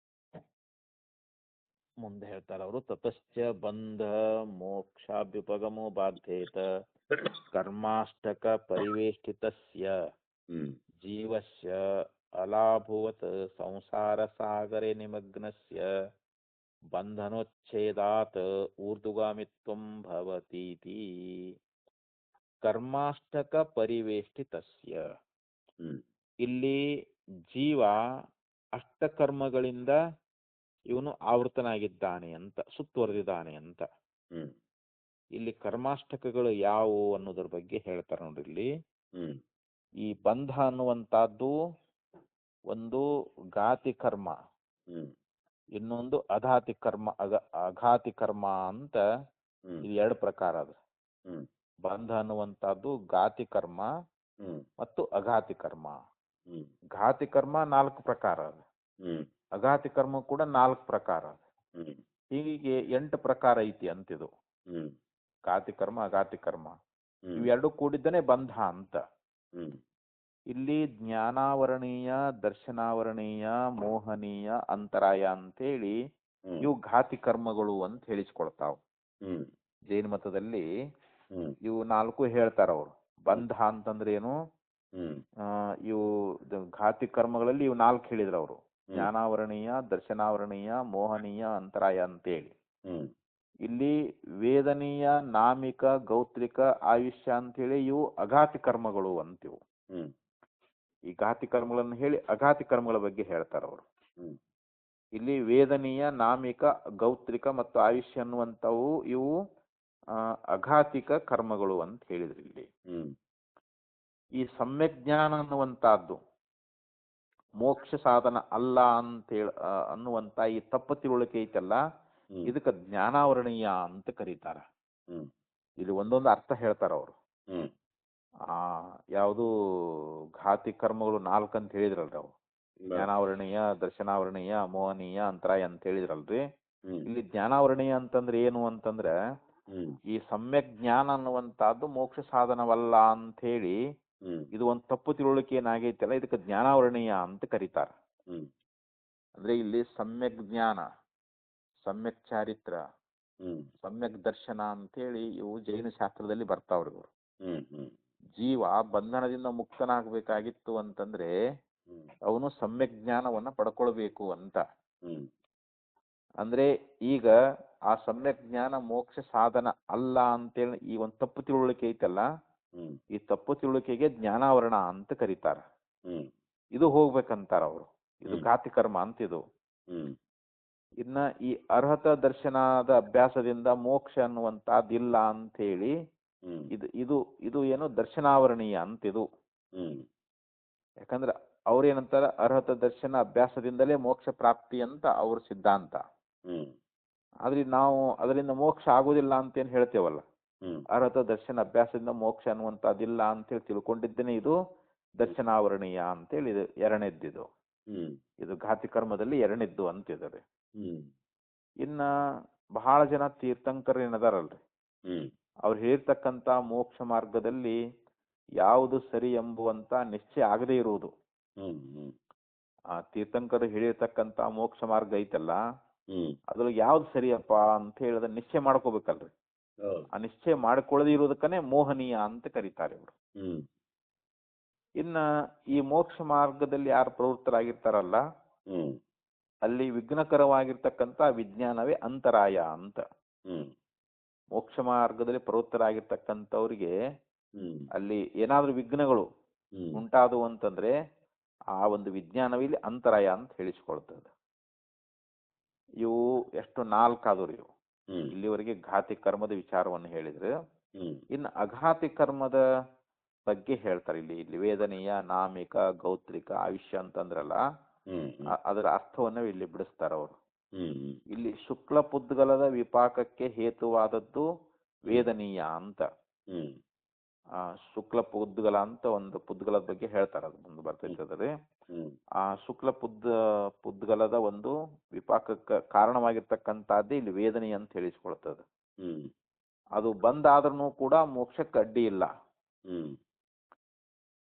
ಮುಂದೆ ಹೇಳ್ತಾರೆ ಅವರು, ತತಶ್ಚ ಬಂಧ ಮೋಕ್ಷಾಭ್ಯುಪಗಮೋ ಬಾಧ್ಯೇತ ಕರ್ಮಾಷ್ಟಕ ಪರಿವೇಷ್ಟಿತಸ್ಯ ಜೀವಸ್ಯ ಅಲಾಭುವತ್ ಸಂಸಾರ ಸಾಗರೆ ನಿಮಗ್ನಸ್ಯ ಬಂಧನೋಚ್ಛೇದಾತ್ ಊರ್ಧ್ವಗಾಮಿತ್ವಂ ಭವತೀತಿ. ಕರ್ಮಾಷ್ಟಕ ಪರಿವೇಷ್ಟಿತಸ್ಯ, ಇಲ್ಲಿ ಜೀವ ಅಷ್ಟಕರ್ಮಗಳಿಂದ ಇವನು ಆವೃತನಾಗಿದ್ದಾನೆ ಅಂತ, ಸುತ್ತುವರೆದಿದ್ದಾನೆ ಅಂತ. ಇಲ್ಲಿ ಕರ್ಮಾಷ್ಟಕಗಳು ಯಾವುವು ಅನ್ನೋದ್ರ ಬಗ್ಗೆ ಹೇಳ್ತಾರೆ ನೋಡ್ರಿ. ಇಲ್ಲಿ ಈ ಬಂಧ ಅನ್ನುವಂತಹದ್ದು ಒಂದು ಘಾತಿ ಕರ್ಮ, ಇನ್ನೊಂದು ಅಘಾತಿ ಕರ್ಮ. ಅಘಾತಿ ಕರ್ಮ ಅಂತ ಇದು ಎರಡು ಪ್ರಕಾರ ಅದು. ಬಂಧ ಅನ್ನುವಂತಹದ್ದು ಘಾತಿ ಕರ್ಮ ಮತ್ತು ಅಘಾತಿ ಕರ್ಮ. ಘಾತಿ ಕರ್ಮ 4 ಪ್ರಕಾರ ಅದು, ಅಘಾತಿ ಕರ್ಮ ಕೂಡ 4 ಪ್ರಕಾರ. ಹೀಗೆ 8 ಪ್ರಕಾರ ಐತಿ ಅಂತಿದು. ಘಾತಿ ಕರ್ಮ, ಅಘಾತಿ ಕರ್ಮ ಇವೆರಡು ಕೂಡಿದ್ದನೆ ಬಂಧ ಅಂತ. ಇಲ್ಲಿ ಜ್ಞಾನಾವರಣೀಯ, ದರ್ಶನಾವರಣೀಯ, ಮೋಹನೀಯ, ಅಂತರಾಯ ಅಂತೇಳಿ ಇವು ಘಾತಿ ಕರ್ಮಗಳು ಅಂತ ಹೇಳಿಸ್ಕೊಳ್ತಾವ. ಜೈನ ಮತದಲ್ಲಿ ಇವು 4 ಹೇಳ್ತಾರ ಅವರು. ಬಂಧ ಅಂತಂದ್ರೆ ಏನು, ಇವು ಘಾತಿ ಕರ್ಮಗಳಲ್ಲಿ ಇವು 4 ಹೇಳಿದ್ರು ಅವರು. ಜ್ಞಾನಾವರಣೀಯ, ದರ್ಶನಾವರಣೀಯ, ಮೋಹನೀಯ, ಅಂತರಾಯ ಅಂತೇಳಿ. ಇಲ್ಲಿ ವೇದನೀಯ, ನಾಮಿಕ, ಗೌತ್ರಿಕ, ಆಯುಷ್ಯ ಅಂತೇಳಿ ಇವು ಅಘಾತಿ ಕರ್ಮಗಳು ಅಂತಿವು. ಈ ಘಾತಿ ಕರ್ಮಗಳನ್ನು ಹೇಳಿ ಅಘಾತಿ ಕರ್ಮಗಳ ಬಗ್ಗೆ ಹೇಳ್ತಾರ ಅವರು. ಇಲ್ಲಿ ವೇದನೀಯ, ನಾಮಿಕ, ಗೌತ್ರಿಕ ಮತ್ತು ಆಯುಷ್ಯ ಅನ್ನುವಂಥವು ಇವು ಅಘಾತಿಕ ಕರ್ಮಗಳು ಅಂತ ಹೇಳಿದ್ರು. ಇಲ್ಲಿ ಈ ಸಮ್ಯಕ್ ಜ್ಞಾನ ಅನ್ನುವಂತಹದ್ದು ಮೋಕ್ಷ ಸಾಧನ ಅಲ್ಲ ಅಂತೇಳಿ ಅನ್ನುವಂತ ಈ ತಪ್ಪು ತಿಳುವಳಿಕೆ ಐತಲ್ಲ, ಇದಕ್ಕೆ ಜ್ಞಾನಾವರಣೀಯ ಅಂತ ಕರೀತಾರ. ಇಲ್ಲಿ ಒಂದೊಂದು ಅರ್ಥ ಹೇಳ್ತಾರ ಅವರು. ಯಾವುದು ಘಾತಿ ಕರ್ಮಗಳು 4 ಅಂತ ಹೇಳಿದ್ರಲ್ರಿ ಅವು, ಜ್ಞಾನಾವರಣೀಯ, ದರ್ಶನಾವರಣೀಯ, ಮೋಹನೀಯ, ಅಂತರಾಯ ಅಂತ ಹೇಳಿದ್ರಲ್ರಿ. ಇಲ್ಲಿ ಜ್ಞಾನಾವರಣೀಯ ಅಂತಂದ್ರೆ ಏನು ಅಂತಂದ್ರೆ ಈ ಸಮ್ಯಕ್ ಜ್ಞಾನ ಅನ್ನುವಂತಹದ್ದು ಮೋಕ್ಷ ಸಾಧನವಲ್ಲ ಅಂತ ಹೇಳಿ ಇದು ಒಂದು ತಪ್ಪು ತಿಳುವಳಿಕೆ ಏನಾಗೈತಲ್ಲ, ಇದಕ್ಕೆ ಜ್ಞಾನಾವರಣೀಯ ಅಂತ ಕರೀತಾರ. ಅಂದ್ರೆ ಇಲ್ಲಿ ಸಮ್ಯಕ್ ಜ್ಞಾನ, ಸಮ್ಯಕ್ ಚಾರಿತ್ರ, ಸಮ್ಯಕ್ ದರ್ಶನ ಅಂತೇಳಿ ಇವು ಜೈನ ಶಾಸ್ತ್ರದಲ್ಲಿ ಬರ್ತಾವ್ರಿ. ಇವರು ಜೀವ ಬಂಧನದಿಂದ ಮುಕ್ತನಾಗಬೇಕಾಗಿತ್ತು ಅಂತಂದ್ರೆ ಅವನು ಸಮ್ಯಕ್ ಜ್ಞಾನವನ್ನ ಪಡ್ಕೊಳ್ಬೇಕು ಅಂತ. ಅಂದ್ರೆ ಈಗ ಆ ಸಮ್ಯಕ್ ಜ್ಞಾನ ಮೋಕ್ಷ ಸಾಧನ ಅಲ್ಲ ಅಂತೇಳಿ ಈ ಒಂದು ತಪ್ಪು ತಿಳುವಳಿಕೆ ಐತಲ್ಲ, ಈ ತಪ್ಪು ತಿಳುವಳಿಕೆಗೆ ಜ್ಞಾನಾವರಣ ಅಂತ ಕರೀತಾರ. ಇದು ಹೋಗ್ಬೇಕಂತಾರ ಅವರು. ಇದು ಘಾತಿ ಕರ್ಮ ಅಂತಿದು. ಇನ್ನ ಈ ಅರ್ಹತ ದರ್ಶನದ ಅಭ್ಯಾಸದಿಂದ ಮೋಕ್ಷ ಅನ್ನುವಂತಹದ್ದಿಲ್ಲ ಅಂತ ಹೇಳಿ ಹ್ಮ್ ಇದು ಇದು ಇದು ಏನು ದರ್ಶನಾವರಣೀಯ ಅಂತಿದು. ಹ್ಮ್ ಯಾಕಂದ್ರೆ ಅವ್ರೇನಂತಾರ ಅರ್ಹತ ದರ್ಶನ ಅಭ್ಯಾಸದಿಂದಲೇ ಮೋಕ್ಷ ಪ್ರಾಪ್ತಿ ಅಂತ ಅವ್ರ ಸಿದ್ಧಾಂತ. ಹ್ಮ್ ಆದ್ರೆ ನಾವು ಅದರಿಂದ ಮೋಕ್ಷ ಆಗುದಿಲ್ಲ ಅಂತೇನು ಹೇಳ್ತೇವಲ್ಲ, ಹ್ಮ್ ಅರ್ಹತ ದರ್ಶನ ಅಭ್ಯಾಸದಿಂದ ಮೋಕ್ಷ ಅನ್ನುವಂಥದ್ದಿಲ್ಲ ಅಂತೇಳಿ ತಿಳ್ಕೊಂಡಿದ್ದೇನೆ. ಇದು ದರ್ಶನಾವರಣೀಯ ಅಂತೇಳಿ ಇದು ಎರಡನೇದ್ದಿದು. ಹ್ಮ್ ಇದು ಘಾತಿ ಕರ್ಮದಲ್ಲಿ ಎರಡನೇದ್ದು ಅಂತಿದ್ದಾರೆ. ಹ್ಮ್ ಇನ್ನ ಬಹಳ ಜನ ತೀರ್ಥಂಕರು ಏನದಾರಲ್ರಿ, ಹ್ಮ್ ಅವ್ರು ಹೇಳಿರ್ತಕ್ಕಂಥ ಮೋಕ್ಷ ಮಾರ್ಗದಲ್ಲಿ ಯಾವುದು ಸರಿ ಎಂಬುವಂತ ನಿಶ್ಚಯ ಆಗದೇ ಇರುವುದು. ಹ್ಮ್ ಹ್ಮ್ ಆ ತೀರ್ಥಂಕರು ಹೇಳಿರ್ತಕ್ಕಂಥ ಮೋಕ್ಷ ಮಾರ್ಗ ಐತಲ್ಲ, ಹ್ಮ್ ಅದ್ರೊಳಗೆ ಯಾವ್ದು ಸರಿಯಪ್ಪ ಅಂತ ಹೇಳಿದ ನಿಶ್ಚಯ ಮಾಡ್ಕೋಬೇಕಲ್ರಿ. ಹೌದು. ಆ ನಿಶ್ಚಯ ಮಾಡ್ಕೊಳ್ಳದೆ ಇರೋದಕ್ಕನೇ ಮೋಹನೀಯ ಅಂತ ಕರೀತಾರೆ ಇವರು. ಹ್ಮ್ ಇನ್ನ ಈ ಮೋಕ್ಷ ಮಾರ್ಗದಲ್ಲಿ ಯಾರು ಪ್ರವೃತ್ತರಾಗಿರ್ತಾರಲ್ಲ, ಹ್ಮ್ ಅಲ್ಲಿ ವಿಘ್ನಕರವಾಗಿರ್ತಕ್ಕಂಥ ವಿಜ್ಞಾನವೇ ಅಂತರಾಯ ಅಂತ. ಹ್ಮ್ ಮೋಕ್ಷ ಮಾರ್ಗದಲ್ಲಿ ಪ್ರವೃತ್ತರಾಗಿರ್ತಕ್ಕಂಥವ್ರಿಗೆ ಹ್ಮ್ ಅಲ್ಲಿ ಏನಾದ್ರೂ ವಿಘ್ನಗಳು ಹ್ಮ್ ಉಂಟಾದವು ಅಂತಂದ್ರೆ ಆ ಒಂದು ವಿಜ್ಞಾನವೇ ಇಲ್ಲಿ ಅಂತರಾಯ ಅಂತ ಹೇಳಿಸ್ಕೊಳ್ತದೆ. ಇವು ಎಷ್ಟು ನಾಲ್ಕಾದವ್ರು ಇವು. ಹ್ಮ್ ಇಲ್ಲಿವರೆಗೆ ಘಾತಿ ಕರ್ಮದ ವಿಚಾರವನ್ನು ಹೇಳಿದ್ರೆ, ಹ್ಮ್ ಇನ್ನು ಅಘಾತಿ ಕರ್ಮದ ಬಗ್ಗೆ ಹೇಳ್ತಾರೆ. ಇಲ್ಲಿ ವೇದನೀಯ, ನಾಮಿಕ, ಗೌತ್ರಿಕ, ಆಯುಷ್ಯ ಅಂತಂದ್ರಲ್ಲ, ಹ್ಮ್ ಹ್ಮ್ ಅದರ ಅರ್ಥವನ್ನು ಇಲ್ಲಿ ಬಿಡಿಸ್ತಾರೆ ಅವರು. ಹ್ಮ್ ಹ್ಮ್ ಇಲ್ಲಿ ಶುಕ್ಲ ಪುದ್ಗಲದ ವಿಪಾಕಕ್ಕೆ ಹೇತುವಾದದ್ದು ವೇದನೀಯ ಅಂತ. ಹ್ಮ್ ಶುಕ್ಲ ಪುದ್ಗಲ ಅಂತ ಒಂದು ಪುದ್ಗಲದ ಬಗ್ಗೆ ಹೇಳ್ತಾರೆ, ಅದು ಮುಂದೆ ಬರ್ತೈತದ್ರಿ. ಹ್ಮ್ ಆ ಶುಕ್ಲ ಪುದ್ಗಲದ ಒಂದು ವಿಪಾಕಕ್ಕೆ ಕಾರಣವಾಗಿರ್ತಕ್ಕಂಥದ್ದೇ ಇಲ್ಲಿ ವೇದನೆ ಅಂತ ಹೇಳಿಸ್ಕೊಳ್ತದೆ. ಹ್ಮ್ ಅದು ಬಂದಾದ್ರೂ ಕೂಡ ಮೋಕ್ಷಕ್ಕೆ ಅಡ್ಡಿ ಇಲ್ಲ. ಹ್ಮ್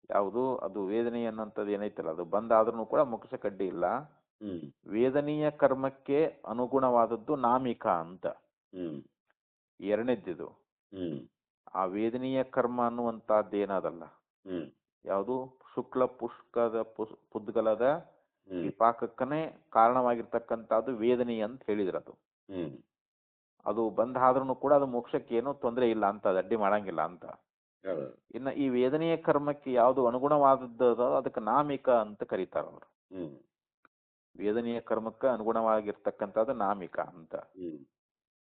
ಯಾವುದು ಅದು ವೇದನೆ ಅನ್ನೋಂಥದ್ದು ಏನೈತಲ್ಲ, ಅದು ಬಂದಾದ್ರೂ ಕೂಡ ಮೋಕ್ಷಕ್ಕೆ ಅಡ್ಡಿ ಇಲ್ಲ. ಹ್ಮ್ ವೇದನೀಯ ಕರ್ಮಕ್ಕೆ ಅನುಗುಣವಾದದ್ದು ನಾಮಿಕ ಅಂತ ಹ್ಮ್ ಎರಡನೇದ್ದಿದು. ಹ್ಮ್ ಆ ವೇದನೀಯ ಕರ್ಮ ಅನ್ನುವಂಥದ್ದು ಏನದಲ್ಲ, ಹ್ಮ್ ಯಾವುದು ಶುಕ್ಲ ಪುದ್ಗಲದ ಹ್ಮ್ ವಿಪಾಕಕ್ಕನೇ ಕಾರಣವಾಗಿರ್ತಕ್ಕಂಥದ್ದು ವೇದನೆ ಅಂತ ಹೇಳಿದ್ರದು. ಹ್ಮ್ ಅದು ಬಂದಾದ್ರೂ ಕೂಡ ಅದು ಮೋಕ್ಷಕ್ಕೆ ಏನೂ ತೊಂದರೆ ಇಲ್ಲ ಅಂತ, ಅದು ಅಡ್ಡಿ ಮಾಡಂಗಿಲ್ಲ ಅಂತ. ಹೌದು. ಇನ್ನು ಈ ವೇದನೆಯ ಕರ್ಮಕ್ಕೆ ಯಾವುದು ಅನುಗುಣವಾದದ್ದು ಅದಕ್ಕೆ ನಾಮಿಕ ಅಂತ ಕರೀತಾರ ಅವರು. ಹ್ಮ್ ವೇದನೆಯ ಕರ್ಮಕ್ಕೆ ಅನುಗುಣವಾಗಿರ್ತಕ್ಕಂಥದ್ದು ನಾಮಿಕ ಅಂತ. ಹ್ಮ್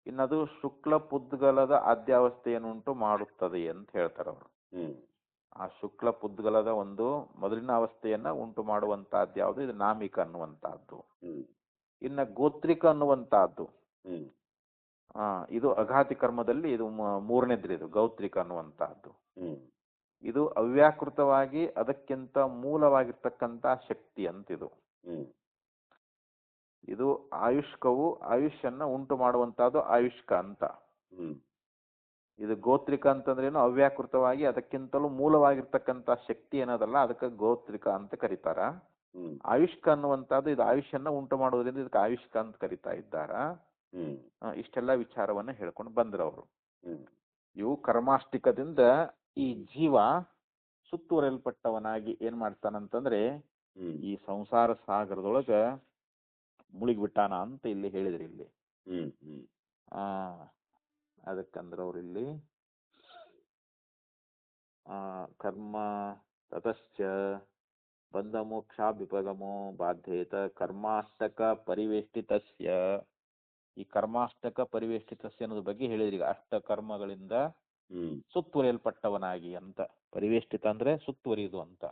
ಇನ್ನದು ಶುಕ್ಲ ಪುದ್ಗಲದ ಅಧ್ಯಾವಸ್ಥೆಯನ್ನುಂಟು ಮಾಡುತ್ತದೆ ಅಂತ ಹೇಳ್ತಾರೆ ಅವರು. ಹ್ಮ್ ಆ ಶುಕ್ಲ ಪುದ್ಗಲದ ಒಂದು ಮೊದಲಿನ ಅವಸ್ಥೆಯನ್ನ ಉಂಟು ಮಾಡುವಂತಹದ್ದು ಯಾವುದು, ಇದು ನಾಮಿಕ ಅನ್ನುವಂತಹದ್ದು. ಹ್ಮ್ ಇನ್ನ ಗೋತ್ರಿಕ ಅನ್ನುವಂತಹದ್ದು, ಹ್ಮ್ ಇದು ಅಘಾತಿ ಕರ್ಮದಲ್ಲಿ ಇದು ಮೂರನೇದ್ರಿ, ಇದು ಗೌತ್ರಿಕ ಅನ್ನುವಂತಹದ್ದು. ಹ್ಮ್ ಇದು ಅವ್ಯಾಕೃತವಾಗಿ ಅದಕ್ಕಿಂತ ಮೂಲವಾಗಿರ್ತಕ್ಕಂಥ ಶಕ್ತಿ ಅಂತಿದು. ಹ್ಮ್ ಇದು ಆಯುಷ್ಕವು ಆಯುಷ್ಯನ್ನ ಉಂಟು ಮಾಡುವಂತಹದ್ದು ಆಯುಷ್ಕ ಅಂತ. ಹ್ಮ್ ಇದು ಗೋತ್ರಿಕ ಅಂತಂದ್ರೇನು, ಅವ್ಯಾಕೃತವಾಗಿ ಅದಕ್ಕಿಂತಲೂ ಮೂಲವಾಗಿರ್ತಕ್ಕಂಥ ಶಕ್ತಿ ಏನದಲ್ಲ, ಅದಕ್ಕೆ ಗೋತ್ರಿಕ ಅಂತ ಕರೀತಾರ. ಹ್ಮ್ ಆಯುಷ್ಕ ಅನ್ನುವಂಥದ್ದು ಇದು ಆಯುಷ್ಯನ್ನ ಉಂಟು ಮಾಡುವುದರಿಂದ ಇದಕ್ಕೆ ಆಯುಷ್ಕ ಅಂತ ಕರೀತಾ ಇದ್ದಾರ. ಹ್ಮ್ ಇಷ್ಟೆಲ್ಲ ವಿಚಾರವನ್ನ ಹೇಳ್ಕೊಂಡು ಬಂದ್ರವರು. ಹ್ಮ್ ಇವು ಕರ್ಮಾಷ್ಟಿಕದಿಂದ ಈ ಜೀವ ಸುತ್ತುವರೆಯಲ್ಪಟ್ಟವನಾಗಿ ಏನ್ ಮಾಡ್ತಾನಂತಂದ್ರೆ ಹ್ಮ್ ಈ ಸಂಸಾರ ಸಾಗರದೊಳಗ ಮುಳುಗಿಬಿಟ್ಟಾನ ಅಂತ ಇಲ್ಲಿ ಹೇಳಿದ್ರಿ. ಇಲ್ಲಿ ಹ್ಮ್ ಹ್ಮ್ ಅದಕ್ಕಂದ್ರ ಅವ್ರು ಇಲ್ಲಿ ಕರ್ಮ ತತಶ್ಚ ಬಂಧ ಮೋಕ್ಷಾಭ್ಯುಪಗಮೋ ಬಾಧ್ಯೇತ ಕರ್ಮಾಷ್ಟಕ ಪರಿವೇಷ್ಟಿತಸ್ಯ. ಈ ಕರ್ಮಾಷ್ಟಕ ಪರಿವೇಷ್ಟಿತಸ್ಯ ಅನ್ನೋದ್ರ ಬಗ್ಗೆ ಹೇಳಿದ್ರಿ. ಈಗ ಅಷ್ಟ ಕರ್ಮಗಳಿಂದ ಸುತ್ತುವರಿಯಲ್ಪಟ್ಟವನಾಗಿ ಅಂತ. ಪರಿವೇಷ್ಟಿತ ಅಂದ್ರೆ ಸುತ್ತುವರಿಯುವುದು ಅಂತ.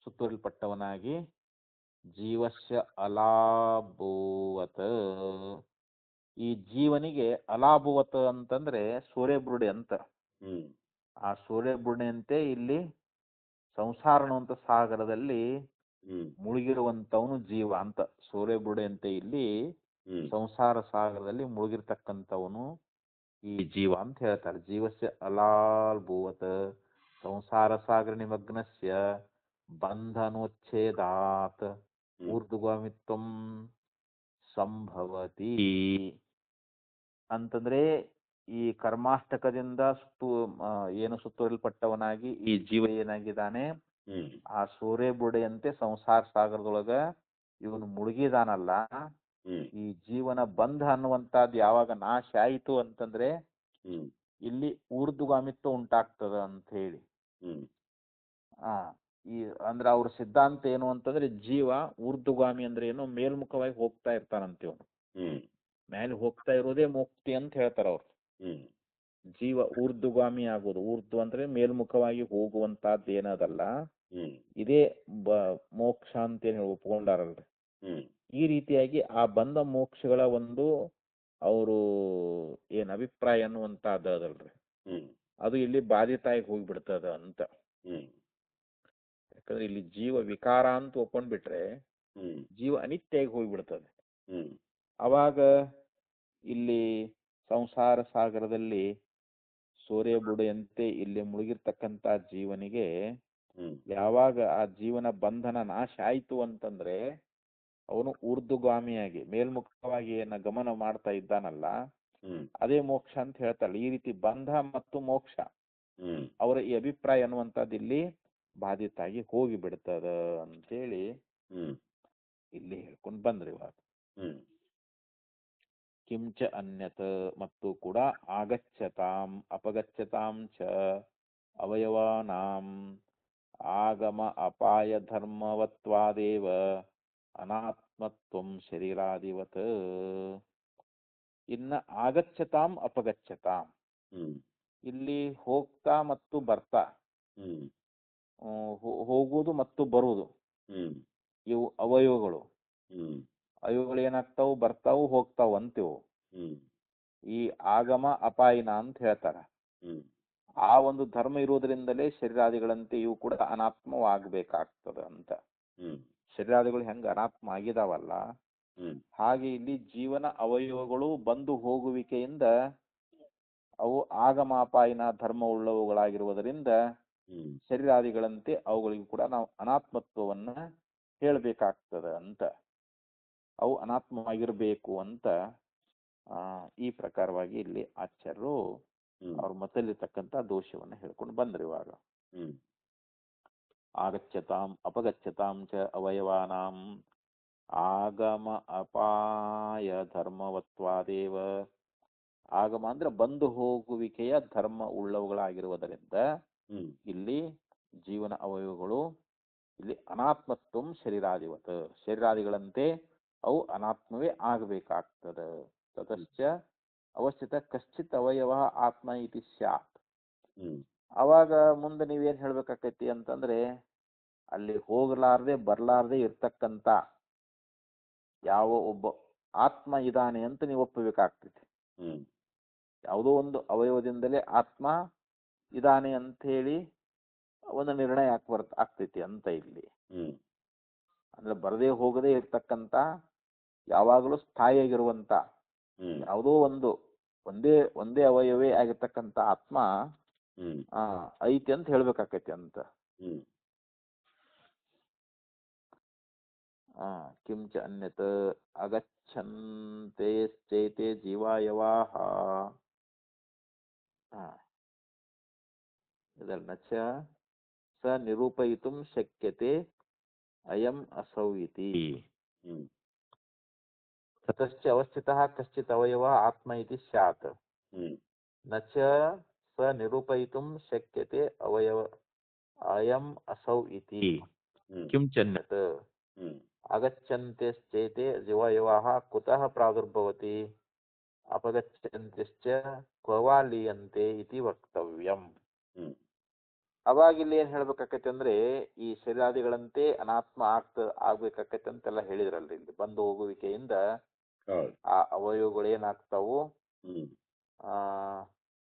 ಸುತ್ತುವರಿಯಲ್ಪಟ್ಟವನಾಗಿ ಜೀವಸ್ಯ ಅಲಾಭೂವತ್. ಈ ಜೀವನಿಗೆ ಅಲಾಭುವತ್ ಅಂತಂದ್ರೆ ಸೂರ್ಯಬುರುಡೆ ಅಂತ. ಆ ಸೂರ್ಯಬುರುಡೆಯಂತೆ ಇಲ್ಲಿ ಸಂಸಾರ ಅನ್ನುವಂಥ ಸಾಗರದಲ್ಲಿ ಮುಳುಗಿರುವಂತವನು ಜೀವ ಅಂತ. ಸೂರ್ಯಬುರುಡೆಯಂತೆ ಇಲ್ಲಿ ಸಂಸಾರ ಸಾಗರದಲ್ಲಿ ಮುಳುಗಿರ್ತಕ್ಕಂಥವನು ಈ ಜೀವ ಅಂತ ಹೇಳ್ತಾರೆ. ಜೀವಸ್ಯ ಅಲಾಭೂವತ್ ಸಂಸಾರ ಸಾಗರ ನಿಮಗ್ನಸ್ಯ ಬಂಧನೋಚ್ಛೇದಾತ್ ಊರ್ಧ್ವಗಾಮಿತ್ವಂ ಸಂಭವತಿ. ಅಂತಂದ್ರೆ ಈ ಕರ್ಮಾಷ್ಟಕದಿಂದ ಏನು ಸುತ್ತುವರಿಯಲ್ಪಟ್ಟವನಾಗಿ ಈ ಜೀವ ಏನಾಗಿದ್ದಾನೆ, ಆ ಸೂರ್ಯಬುರುಡೆಯಂತೆ ಸಂಸಾರ ಸಾಗರದೊಳಗ ಇವನು ಮುಳುಗಿದಾನಲ್ಲ, ಈ ಜೀವನ ಬಂಧ ಅನ್ನುವಂಥದ್ದು ಯಾವಾಗ ನಾಶ ಆಯಿತು ಅಂತಂದ್ರೆ ಇಲ್ಲಿ ಊರ್ಧ್ವಗಾಮಿತ್ವ ಉಂಟಾಗ್ತದ ಅಂತ ಹೇಳಿ. ಈ ಅಂದ್ರೆ ಅವ್ರ ಸಿದ್ಧಾಂತ ಏನು ಅಂತಂದ್ರೆ ಜೀವ ಊರ್ಧ್ವಗಾಮಿ ಅಂದ್ರೆ ಏನು ಮೇಲ್ಮುಖವಾಗಿ ಹೋಗ್ತಾ ಇರ್ತಾನಂತೆ ಇವನು. ಮೇಲೆ ಹೋಗ್ತಾ ಇರೋದೇ ಮುಕ್ತಿ ಅಂತ ಹೇಳ್ತಾರ ಅವ್ರು. ಜೀವ ಊರ್ಧ್ವಗಾಮಿ ಆಗೋದು, ಊರ್ಧ್ವ ಅಂದ್ರೆ ಮೇಲ್ಮುಖವಾಗಿ ಹೋಗುವಂತಹದ್ದು ಏನದಲ್ಲ, ಇದೇ ಮೋಕ್ಷ ಅಂತ ಏನ್ ಹೇಳಿ ಒಪ್ಕೊಂಡಾರಲ್ರಿ. ಈ ರೀತಿಯಾಗಿ ಆ ಬಂಧ ಮೋಕ್ಷಗಳ ಒಂದು ಅವರು ಏನ್ ಅಭಿಪ್ರಾಯ ಅನ್ನುವಂತಹದ್ದು ಅದಲ್ರಿ, ಅದು ಇಲ್ಲಿ ಬಾಧಿತಾಗಿ ಹೋಗ್ಬಿಡ್ತದ ಅಂತ. ಯಾಕಂದ್ರೆ ಇಲ್ಲಿ ಜೀವ ವಿಕಾರ ಅಂತ ಒಪ್ಕೊಂಡ್ಬಿಟ್ರೆ ಜೀವ ಅನಿತ್ಯ ಆಗಿ ಹೋಗ್ಬಿಡ್ತದೆ. ಅವಾಗ ಇಲ್ಲಿ ಸಂಸಾರ ಸಾಗರದಲ್ಲಿ ಸೂರ್ಯ ಬುಡೆಯಂತೆ ಇಲ್ಲಿ ಮುಳುಗಿರ್ತಕ್ಕಂತ ಜೀವನಿಗೆ ಯಾವಾಗ ಆ ಜೀವನ ಬಂಧನ ನಾಶ ಆಯ್ತು ಅಂತಂದ್ರೆ ಅವನು ಊರ್ಧ್ವಗಾಮಿಯಾಗಿ ಮೇಲ್ಮುಖವಾಗಿ ಏನ ಗಮನ ಮಾಡ್ತಾ ಇದ್ದಾನಲ್ಲ, ಅದೇ ಮೋಕ್ಷ ಅಂತ ಹೇಳ್ತಾಳೆ. ಈ ರೀತಿ ಬಂಧ ಮತ್ತು ಮೋಕ್ಷ ಅವರ ಈ ಅಭಿಪ್ರಾಯ ಅನ್ನುವಂಥದ್ದು ಇಲ್ಲಿ ಬಾಧಿತಾಗಿ ಹೋಗಿ ಬಿಡ್ತದ ಅಂತೇಳಿ ಇಲ್ಲಿ ಹೇಳ್ಕೊಂಡು ಬಂದ್ರಿ ಇವಾಗ. ಕಿಂಚ ಅನ್ಯತ್ ಮತ್ತು ಕೂಡ ಆಗಚ್ಚತಾಂ ಅಪಗಚ್ಚತಾಂ ಚ ಅವಯವಾನಾಂ ಆಗಮ ಅಪಾಯ ಧರ್ಮವತ್ವಾದೇವ ಅನಾತ್ಮತ್ವಂ ಶರೀರಾದಿವತ್. ಇನ್ನ ಆಗಚ್ಚತಾಂ ಅಪಗಚ್ಚತಾಂ, ಇಲ್ಲಿ ಹೋಗ್ತಾ ಮತ್ತು ಬರ್ತಾ, ಹೋಗುವುದು ಮತ್ತು ಬರುವುದು, ಇವು ಅವಯವಗಳು. ಅವುಗಳು ಏನಾಗ್ತಾವು, ಬರ್ತಾವು ಹೋಗ್ತಾವು ಅಂತಿವು. ಈ ಆಗಮ ಅಪಾಯಿನ ಅಂತ ಹೇಳ್ತಾರ. ಆ ಒಂದು ಧರ್ಮ ಇರುವುದರಿಂದಲೇ ಶರೀರಾದಿಗಳಂತೆ ಇವು ಕೂಡ ಅನಾತ್ಮವಾಗಬೇಕಾಗ್ತದ ಅಂತ. ಶರೀರಾದಿಗಳು ಹೆಂಗ ಅನಾತ್ಮ ಆಗಿದಾವಲ್ಲ, ಹಾಗೆ ಇಲ್ಲಿ ಜೀವನ ಅವಯವಗಳು ಬಂದು ಹೋಗುವಿಕೆಯಿಂದ ಅವು ಆಗಮಾಪಾಯಿನ ಧರ್ಮ ಉಳ್ಳವುಗಳಾಗಿರುವುದರಿಂದ ಶರೀರಾದಿಗಳಂತೆ ಅವುಗಳಿಗೂ ಕೂಡ ನಾವು ಅನಾತ್ಮತ್ವವನ್ನ ಹೇಳ್ಬೇಕಾಗ್ತದ ಅಂತ. ಅವು ಅನಾತ್ಮವಾಗಿರ್ಬೇಕು ಅಂತ ಈ ಪ್ರಕಾರವಾಗಿ ಇಲ್ಲಿ ಆಚಾರ್ಯರು ಅವ್ರ ಮತಲ್ಲಿರ್ತಕ್ಕಂಥ ದೋಷವನ್ನ ಹೇಳ್ಕೊಂಡು ಬಂದ್ರು ಇವಾಗ. ಆಗಚ್ಚತಾಂ ಅಪಗಚ್ಚತಾಂ ಚ ಅವಯವಾನಾಂ ಆಗಮ ಅಪಾಯ ಧರ್ಮವತ್ವಾದೇವ. ಆಗಮ ಅಂದ್ರೆ ಬಂದು ಹೋಗುವಿಕೆಯ ಧರ್ಮ ಉಳ್ಳವುಗಳಾಗಿರುವುದರಿಂದ ಇಲ್ಲಿ ಜೀವನ ಅವಯವಗಳು ಇಲ್ಲಿ ಅನಾತ್ಮತ್ವಂ ಶರೀರಾದಿವತ್, ಶರೀರಾದಿಗಳಂತೆ ಅವು ಅನಾತ್ಮವೇ ಆಗಬೇಕಾಗ್ತದ. ತತಶ್ಚ ಅವಸ್ಥಿತ ಕಶ್ಚಿತ್ ಅವಯವ ಆತ್ಮ ಇತಿ ಸ್ಯಾತ್. ಅವಾಗ ಮುಂದೆ ನೀವೇನ್ ಹೇಳ್ಬೇಕಾಕೈತಿ ಅಂತಂದ್ರೆ, ಅಲ್ಲಿ ಹೋಗಲಾರ್ದೆ ಬರ್ಲಾರ್ದೆ ಇರ್ತಕ್ಕಂತ ಯಾವ ಒಬ್ಬ ಆತ್ಮ ಇದಾನೆ ಅಂತ ನೀವು ಒಪ್ಪಬೇಕಾಗ್ತೈತಿ. ಯಾವುದೋ ಒಂದು ಅವಯವದಿಂದಲೇ ಆತ್ಮ ಇದಾನೆ ಅಂತ ಹೇಳಿ ಒಂದು ನಿರ್ಣಯ ಆಗ್ತೈತಿ ಅಂತ ಇಲ್ಲಿ. ಅಂದ್ರೆ ಬರದೇ ಹೋಗದೆ ಇರ್ತಕ್ಕಂತ, ಯಾವಾಗಲೂ ಸ್ಥಾಯಿಯಾಗಿರುವಂತ ಯಾವುದೋ ಒಂದೇ ಅವಯವೇ ಆಗಿರ್ತಕ್ಕಂತ ಆತ್ಮ ಐತಿ ಅಂತ ಹೇಳ್ಬೇಕಾಕೈತಿ ಅಂತ. ಕಿಂಚ ಅನ್ಯತ್ ಅಗಚ್ಚಂತೆ ಚೈತೆ ಜೀವಾಯವಾಹ. ಇದನ್ನ ಚ ಸ ನಿರೂಪಯಿತುಂ ಶಕ್ಯತೆ ಅಯಂ ಅಸೌ ಇತಿ. ತತಶ್ಚ ಅವಸ್ಥಿತಃ ಕಶ್ಚಿತ್ ಅವಯವ ಆತ್ಮ ಇತಿ ಸ್ಯಾತ್. ನ ಚ ಸ ನಿರೂಪಯಿತುಂ ಶಕ್ಯತೆ ಅವಯವ ಅಯಂ ಅಸೌ ಇತಿ. ಕಿಂಚನ್ಯತ್ ಆಗಚ್ಚಂತೆಶ್ಚೈತೆ ಜೀವಾಯವಾಃ ಕುತಃ ಪ್ರಾದುರ್ಭವತಿ ಅಪಗಚ್ಚಂತೆಶ್ಚ ಕ್ವವಾ ಲೀಯಂತೆ ಇತಿ ವಕ್ತವ್ಯಂ. ಅವಾಗ ಇಲ್ಲಿ ಏನ್ ಹೇಳ್ಬೇಕಾಕೈತಿ ಅಂದ್ರೆ, ಈ ಶರೀರಾದಿಗಳಂತೆ ಅನಾತ್ಮ ಆಗ್ಬೇಕಾಕೈತಿ ಅಂತೆಲ್ಲ ಹೇಳಿದ್ರಲ್ರಿ. ಇಲ್ಲಿ ಬಂದು ಹೋಗುವಿಕೆಯಿಂದ ಆ ಅವಯವಗಳು ಏನಾಗ್ತಾವು,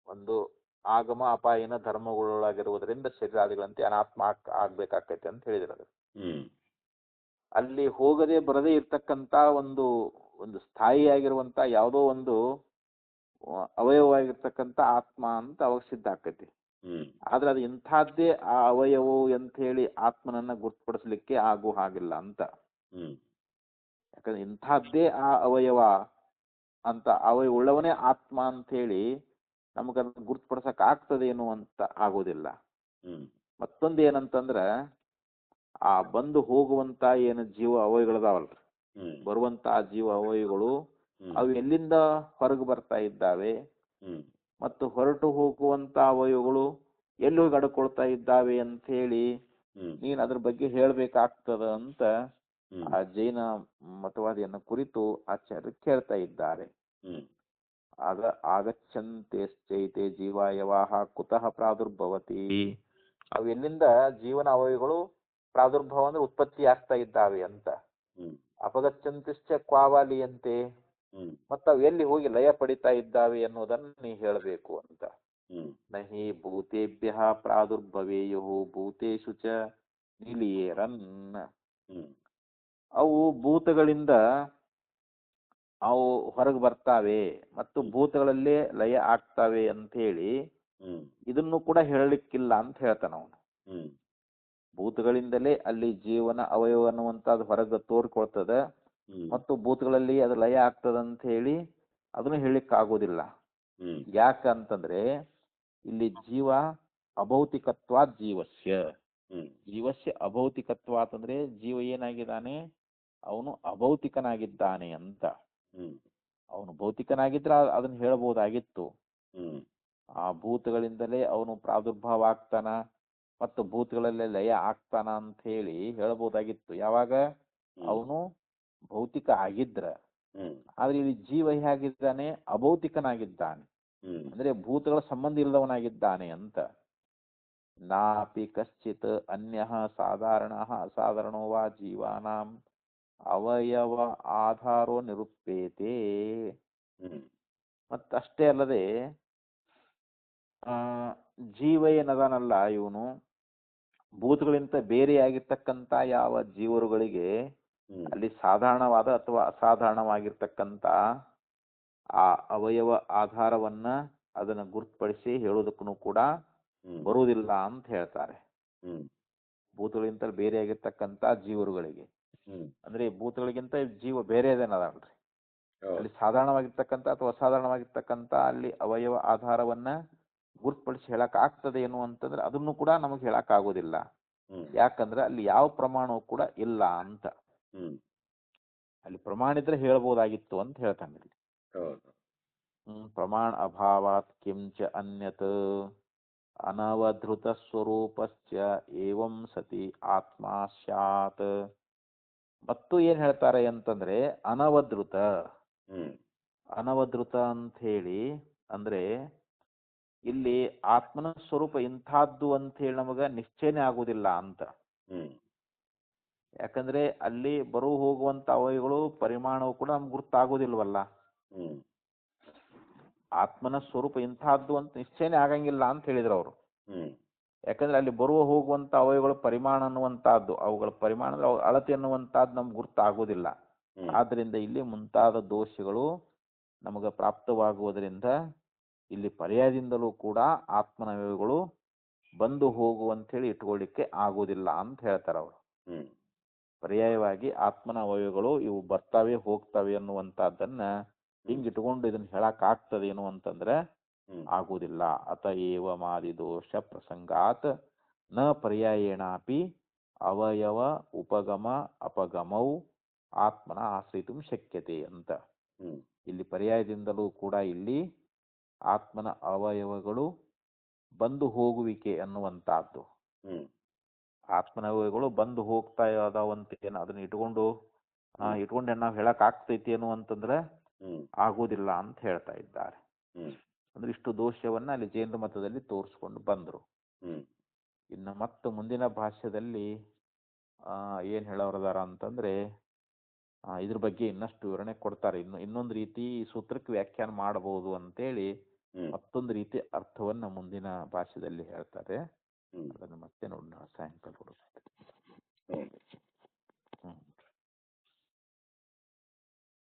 ಒಂದು ಆಗಮ ಅಪಾಯನ ಧರ್ಮಗಳಾಗಿರುವುದರಿಂದ ಶರೀರಾದಿಗಳಂತೆ ಅನಾತ್ಮ ಆಗ್ಬೇಕಾಕೈತಿ ಅಂತ ಹೇಳಿದ್ರಲ್ಲ. ಅಲ್ಲಿ ಹೋಗದೆ ಬರದೇ ಇರ್ತಕ್ಕಂತ ಒಂದು ಸ್ಥಾಯಿಯಾಗಿರುವಂತ ಯಾವುದೋ ಒಂದು ಅವಯವವಾಗಿರ್ತಕ್ಕಂಥ ಆತ್ಮ ಅಂತ ಅವಾಗ ಸಿದ್ಧ ಆಕೈತಿ. ಆದ್ರೆ ಅದು ಇಂಥದ್ದೇ ಆ ಅವಯವು ಅಂತ ಹೇಳಿ ಆತ್ಮನನ್ನ ಗುರುತುಪಡಿಸ್ಲಿಕ್ಕೆ ಆಗೋ ಹಾಗಿಲ್ಲ ಅಂತ. ಯಾಕಂದ್ರೆ ಇಂಥದ್ದೇ ಆ ಅವಯವ ಅಂತ ಅವಯವ ಉಳ್ಳವನೇ ಆತ್ಮ ಅಂತ ಹೇಳಿ ನಮಗದನ್ನ ಗುರುತುಪಡಿಸಕ್ ಆಗ್ತದೇನು ಅಂತ ಆಗೋದಿಲ್ಲ. ಮತ್ತೊಂದು ಏನಂತಂದ್ರ, ಆ ಬಂದು ಹೋಗುವಂತ ಏನು ಜೀವ ಅವಯಗಳದಾವಲ್ರಿ, ಬರುವಂತ ಜೀವ ಅವಯಗಳು ಅವು ಎಲ್ಲಿಂದ ಹೊರಗೆ ಬರ್ತಾ ಇದ್ದಾವೆ ಮತ್ತು ಹೊರಟು ಹೋಗುವಂತ ಅವಯವಗಳು ಎಲ್ಲಿ ಹೋಗಿ ಅಡ್ಕೊಳ್ತಾ ಇದ್ದಾವೆ ಅಂತ ಹೇಳಿ ಹ್ಮ್ ನೀನ್ ಅದ್ರ ಬಗ್ಗೆ ಹೇಳ್ಬೇಕಾಗ್ತದ ಅಂತ ಹ್ಮ್ ಆ ಜೈನ ಮತವಾದಿಯನ್ನು ಕುರಿತು ಆಚಾರ್ಯರು ಕೇಳ್ತಾ ಇದ್ದಾರೆ. ಹ್ಮ್ ಆಗ ಆಗಚ್ಚಂತೆಶ್ಚೈತೆ ಜೀವಾಯವಾಹ ಕುತಃ ಪ್ರಾದುರ್ಭವತಿ. ಅವು ಎಲ್ಲಿಂದ ಜೀವನ ಅವಯಗಳು ಪ್ರಾದುರ್ಭವ ಅಂದ್ರೆ ಉತ್ಪತ್ತಿ ಆಗ್ತಾ ಇದ್ದಾವೆ ಅಂತ. ಹ್ಮ್ ಅಪಗಚ್ಚಂತಿಶ್ಚ ಕ್ವಾವಾಲಿಯಂತೆ, ಹ್ಮ್ ಮತ್ತ ಅವು ಎಲ್ಲಿ ಹೋಗಿ ಲಯ ಪಡಿತಾ ಇದ್ದಾವೆ ಅನ್ನೋದನ್ನ ನೀ ಹೇಳಬೇಕು ಅಂತ. ಹ್ಮ್ ನಹಿ ಭೂತೇಭ್ಯ ಪ್ರಾದುರ್ಭವೇಯು ಭೂತೇಶು ಚ ನಿಲೀಯರನ್. ಹ್ಮ್ ಅವು ಭೂತಗಳಿಂದ ಅವು ಹೊರಗೆ ಬರ್ತಾವೆ ಮತ್ತು ಭೂತಗಳಲ್ಲೇ ಲಯ ಆಗ್ತಾವೆ ಅಂತ ಹೇಳಿ ಹ್ಮ್ ಇದನ್ನು ಕೂಡ ಹೇಳಲಿಕ್ಕಿಲ್ಲ ಅಂತ ಹೇಳ್ತಾನ ಅವನು. ಹ್ಮ್ ಭೂತಗಳಿಂದಲೇ ಅಲ್ಲಿ ಜೀವನ ಅವಯವ ಅನ್ನುವಂಥದ್ದು ಹೊರಗೆ ತೋರ್ಕೊಳ್ತದ ಹ್ಮ್ ಮತ್ತು ಭೂತಗಳಲ್ಲಿ ಅದು ಲಯ ಆಗ್ತದ ಅಂತ ಹೇಳಿ ಅದನ್ನು ಹೇಳಲಿಕ್ಕೆ ಆಗೋದಿಲ್ಲ. ಹ್ಮ್ ಯಾಕಂತಂದ್ರೆ ಇಲ್ಲಿ ಜೀವ ಅಭೌತಿಕತ್ವಾತ್ ಜೀವಸ್ಯ. ಹ್ಮ್ ಜೀವಸ್ಯ ಅಭೌತಿಕತ್ವಾತ್ ಅಂದ್ರೆ ಜೀವ ಏನಾಗಿದ್ದಾನೆ, ಅವನು ಅಭೌತಿಕನಾಗಿದ್ದಾನೆ ಅಂತ. ಹ್ಮ್ ಅವನು ಭೌತಿಕನಾಗಿದ್ರ ಅದನ್ನ ಹೇಳ್ಬೋದಾಗಿತ್ತು. ಹ್ಮ್ ಆ ಭೂತಗಳಿಂದಲೇ ಅವನು ಪ್ರಾದುರ್ಭಾವ ಆಗ್ತಾನ ಮತ್ತು ಭೂತಗಳಲ್ಲೇ ಲಯ ಆಗ್ತಾನ ಅಂತ ಹೇಳಿ ಹೇಳ್ಬೋದಾಗಿತ್ತು, ಯಾವಾಗ ಅವನು ಭೌತಿಕ ಆಗಿದ್ರ. ಹ್ಮ್ ಆದ್ರೆ ಇಲ್ಲಿ ಜೀವ ಹೇಗಿದ್ದಾನೆ, ಅಭೌತಿಕನಾಗಿದ್ದಾನೆ, ಹ್ಮ್ ಅಂದ್ರೆ ಭೂತಗಳ ಸಂಬಂಧ ಇಲ್ಲದವನಾಗಿದ್ದಾನೆ ಅಂತ. ನಾಪಿ ಕಶ್ಚಿತ್ ಅನ್ಯಃ ಸಾಧಾರಣಃ ಅಸಾಧಾರಣೋ ವಾ ಜೀವಾನಾಂ ಅವಯವ ಆಧಾರೋ ನಿರುಪೇತೆ. ಹ್ಮ್ ಮತ್ತಷ್ಟೇ ಅಲ್ಲದೆ ಆ ಜೀವ ಏನದಾನಲ್ಲ ಇವನು ಭೂತಗಳಿಂದ ಬೇರೆಯಾಗಿರ್ತಕ್ಕಂಥ ಯಾವ ಜೀವರುಗಳಿಗೆ ಹ್ಮ್ ಅಲ್ಲಿ ಸಾಧಾರಣವಾದ ಅಥವಾ ಅಸಾಧಾರಣವಾಗಿರ್ತಕ್ಕಂಥ ಆ ಅವಯವ ಆಧಾರವನ್ನ ಅದನ್ನ ಗುರುತುಪಡಿಸಿ ಹೇಳೋದಕ್ಕೂ ಕೂಡ ಬರುವುದಿಲ್ಲ ಅಂತ ಹೇಳ್ತಾರೆ. ಹ್ಮ್ ಭೂತಗಳಿಂತ ಬೇರೆಯಾಗಿರ್ತಕ್ಕಂಥ ಜೀವರುಗಳಿಗೆ, ಹ್ಮ್ ಅಂದ್ರೆ ಭೂತಗಳಿಗಿಂತ ಜೀವ ಬೇರೆ ಅದೇನದಲ್ರಿ, ಹೌದು. ಅಲ್ಲಿ ಸಾಧಾರಣವಾಗಿರ್ತಕ್ಕಂಥ ಅಥವಾ ಅಸಾಧಾರಣವಾಗಿರ್ತಕ್ಕಂಥ ಅಲ್ಲಿ ಅವಯವ ಆಧಾರವನ್ನ ಗುರುತುಪಡಿಸಿ ಹೇಳಕ್ ಆಗ್ತದೆ ಏನು ಅಂತಂದ್ರೆ ಅದನ್ನು ಕೂಡ ನಮಗೆ ಹೇಳಕ್ ಆಗೋದಿಲ್ಲ. ಹ್ಮ್ ಯಾಕಂದ್ರೆ ಅಲ್ಲಿ ಯಾವ ಪ್ರಮಾಣವೂ ಕೂಡ ಇಲ್ಲ ಅಂತ. ಹ್ಮ್ ಅಲ್ಲಿ ಪ್ರಮಾಣ ಇದ್ರೆ ಹೇಳ್ಬೋದಾಗಿತ್ತು ಅಂತ ಹೇಳ್ತಾನೆ ಇಲ್ಲಿ. ಹೌದು. ಪ್ರಮಾಣ ಅಭಾವಾತ್ ಕಿಂಚ ಅನ್ಯತ್ ಅನವಧೃತ ಸ್ವರೂಪಶ್ಚ ಏವಂ ಸತಿ ಆತ್ಮ ಸ್ಯಾತ್. ಮತ್ತು ಏನ್ ಹೇಳ್ತಾರೆ ಅಂತಂದ್ರೆ ಅನವಧೃತ. ಹ್ಮ್ ಅನವಧೃತ ಅಂತ ಹೇಳಿ ಅಂದ್ರೆ ಇಲ್ಲಿ ಆತ್ಮನ ಸ್ವರೂಪ ಇಂಥದ್ದು ಅಂತ ಹೇಳಿ ನಮಗ ನಿಶ್ಚಯನೇ ಆಗುದಿಲ್ಲ ಅಂತ. ಹ್ಮ್ ಯಾಕಂದ್ರೆ ಅಲ್ಲಿ ಬರು ಹೋಗುವಂತ ಅವಯಗಳು ಪರಿಮಾಣವು ಕೂಡ ನಮ್ಗೆ ಗುರ್ತಾಗೋದಿಲ್ವಲ್ಲ. ಹ್ಮ್ ಆತ್ಮನ ಸ್ವರೂಪ ಇಂಥದ್ದು ಅಂತ ನಿಶ್ಚಯನೇ ಆಗಂಗಿಲ್ಲ ಅಂತ ಹೇಳಿದ್ರು ಅವರು. ಹ್ಮ್ ಯಾಕಂದ್ರೆ ಅಲ್ಲಿ ಬರುವ ಹೋಗುವಂತ ಅವಯಗಳು ಪರಿಮಾಣ ಅನ್ನುವಂತಹದ್ದು, ಅವುಗಳ ಪರಿಮಾಣ ಅಂದ್ರೆ ಅಳತೆ ಅನ್ನುವಂತಹದ್ದು ನಮ್ಗೆ ಗುರ್ತಾಗೋದಿಲ್ಲ. ಆದ್ರಿಂದ ಇಲ್ಲಿ ಮುಂತಾದ ದೋಷಗಳು ನಮಗೆ ಪ್ರಾಪ್ತವಾಗುವುದರಿಂದ ಇಲ್ಲಿ ಪರ್ಯಾಯದಿಂದಲೂ ಕೂಡ ಆತ್ಮನ ಅವಯಗಳು ಬಂದು ಹೋಗುವಂತೇಳಿ ಇಟ್ಕೊಳ್ಳಿಕ್ಕೆ ಆಗೋದಿಲ್ಲ ಅಂತ ಹೇಳ್ತಾರೆ ಅವರು. ಪರ್ಯಾಯವಾಗಿ ಆತ್ಮನ ಅವಯಗಳು ಇವು ಬರ್ತಾವೆ ಹೋಗ್ತವೆ ಅನ್ನುವಂತಹದ್ದನ್ನ ಹಿಂಗ್ ಇಟ್ಕೊಂಡು ಇದನ್ನ ಹೇಳಕ್ ಆಗ್ತದೇನು ಅಂತಂದ್ರೆ ಆಗುದಿಲ್ಲ. ಅತ ಏವ ಮಾದಿ ದೋಷ ಪ್ರಸಂಗಾತ್ ನ ಪರ್ಯಾಯೇಣಾಪಿ ಅವಯವ ಉಪಗಮ ಅಪಗಮೌ ಆತ್ಮನ ಆಶ್ರಯಿತು ಶಕ್ಯತೆ ಅಂತ. ಇಲ್ಲಿ ಪರ್ಯಾಯದಿಂದಲೂ ಕೂಡ ಇಲ್ಲಿ ಆತ್ಮನ ಅವಯವಗಳು ಬಂದು ಹೋಗುವಿಕೆ ಅನ್ನುವಂತಹದ್ದು, ಆತ್ಮನ ಅವಯವಗಳು ಬಂದು ಹೋಗ್ತಾ ಇದಾವಂತೇನು ಅದನ್ನ ಇಟ್ಕೊಂಡು ನಾವು ಹೇಳಕ್ ಆಗ್ತೈತಿ ಏನು ಅಂತಂದ್ರೆ ಆಗೋದಿಲ್ಲ ಅಂತ ಹೇಳ್ತಾ ಇದ್ದಾರೆ. ಅಂದ್ರೆ ಇಷ್ಟು ದೋಷವನ್ನ ಅಲ್ಲಿ ಜೈನ ಮತದಲ್ಲಿ ತೋರಿಸ್ಕೊಂಡು ಬಂದ್ರು. ಇನ್ನು ಮತ್ತು ಮುಂದಿನ ಭಾಷ್ಯದಲ್ಲಿ ಏನ್ ಹೇಳೋರದಾರ ಅಂತಂದ್ರೆ ಇದ್ರ ಬಗ್ಗೆ ಇನ್ನಷ್ಟು ವಿವರಣೆ ಕೊಡ್ತಾರೆ. ಇನ್ನೊಂದು ರೀತಿ ಸೂತ್ರಕ್ಕೆ ವ್ಯಾಖ್ಯಾನ ಮಾಡಬಹುದು ಅಂತೇಳಿ ಮತ್ತೊಂದು ರೀತಿ ಅರ್ಥವನ್ನ ಮುಂದಿನ ಭಾಷ್ಯದಲ್ಲಿ ಹೇಳ್ತಾರೆ. ಅದನ್ನು ಮತ್ತೆ ನೋಡೋಣ.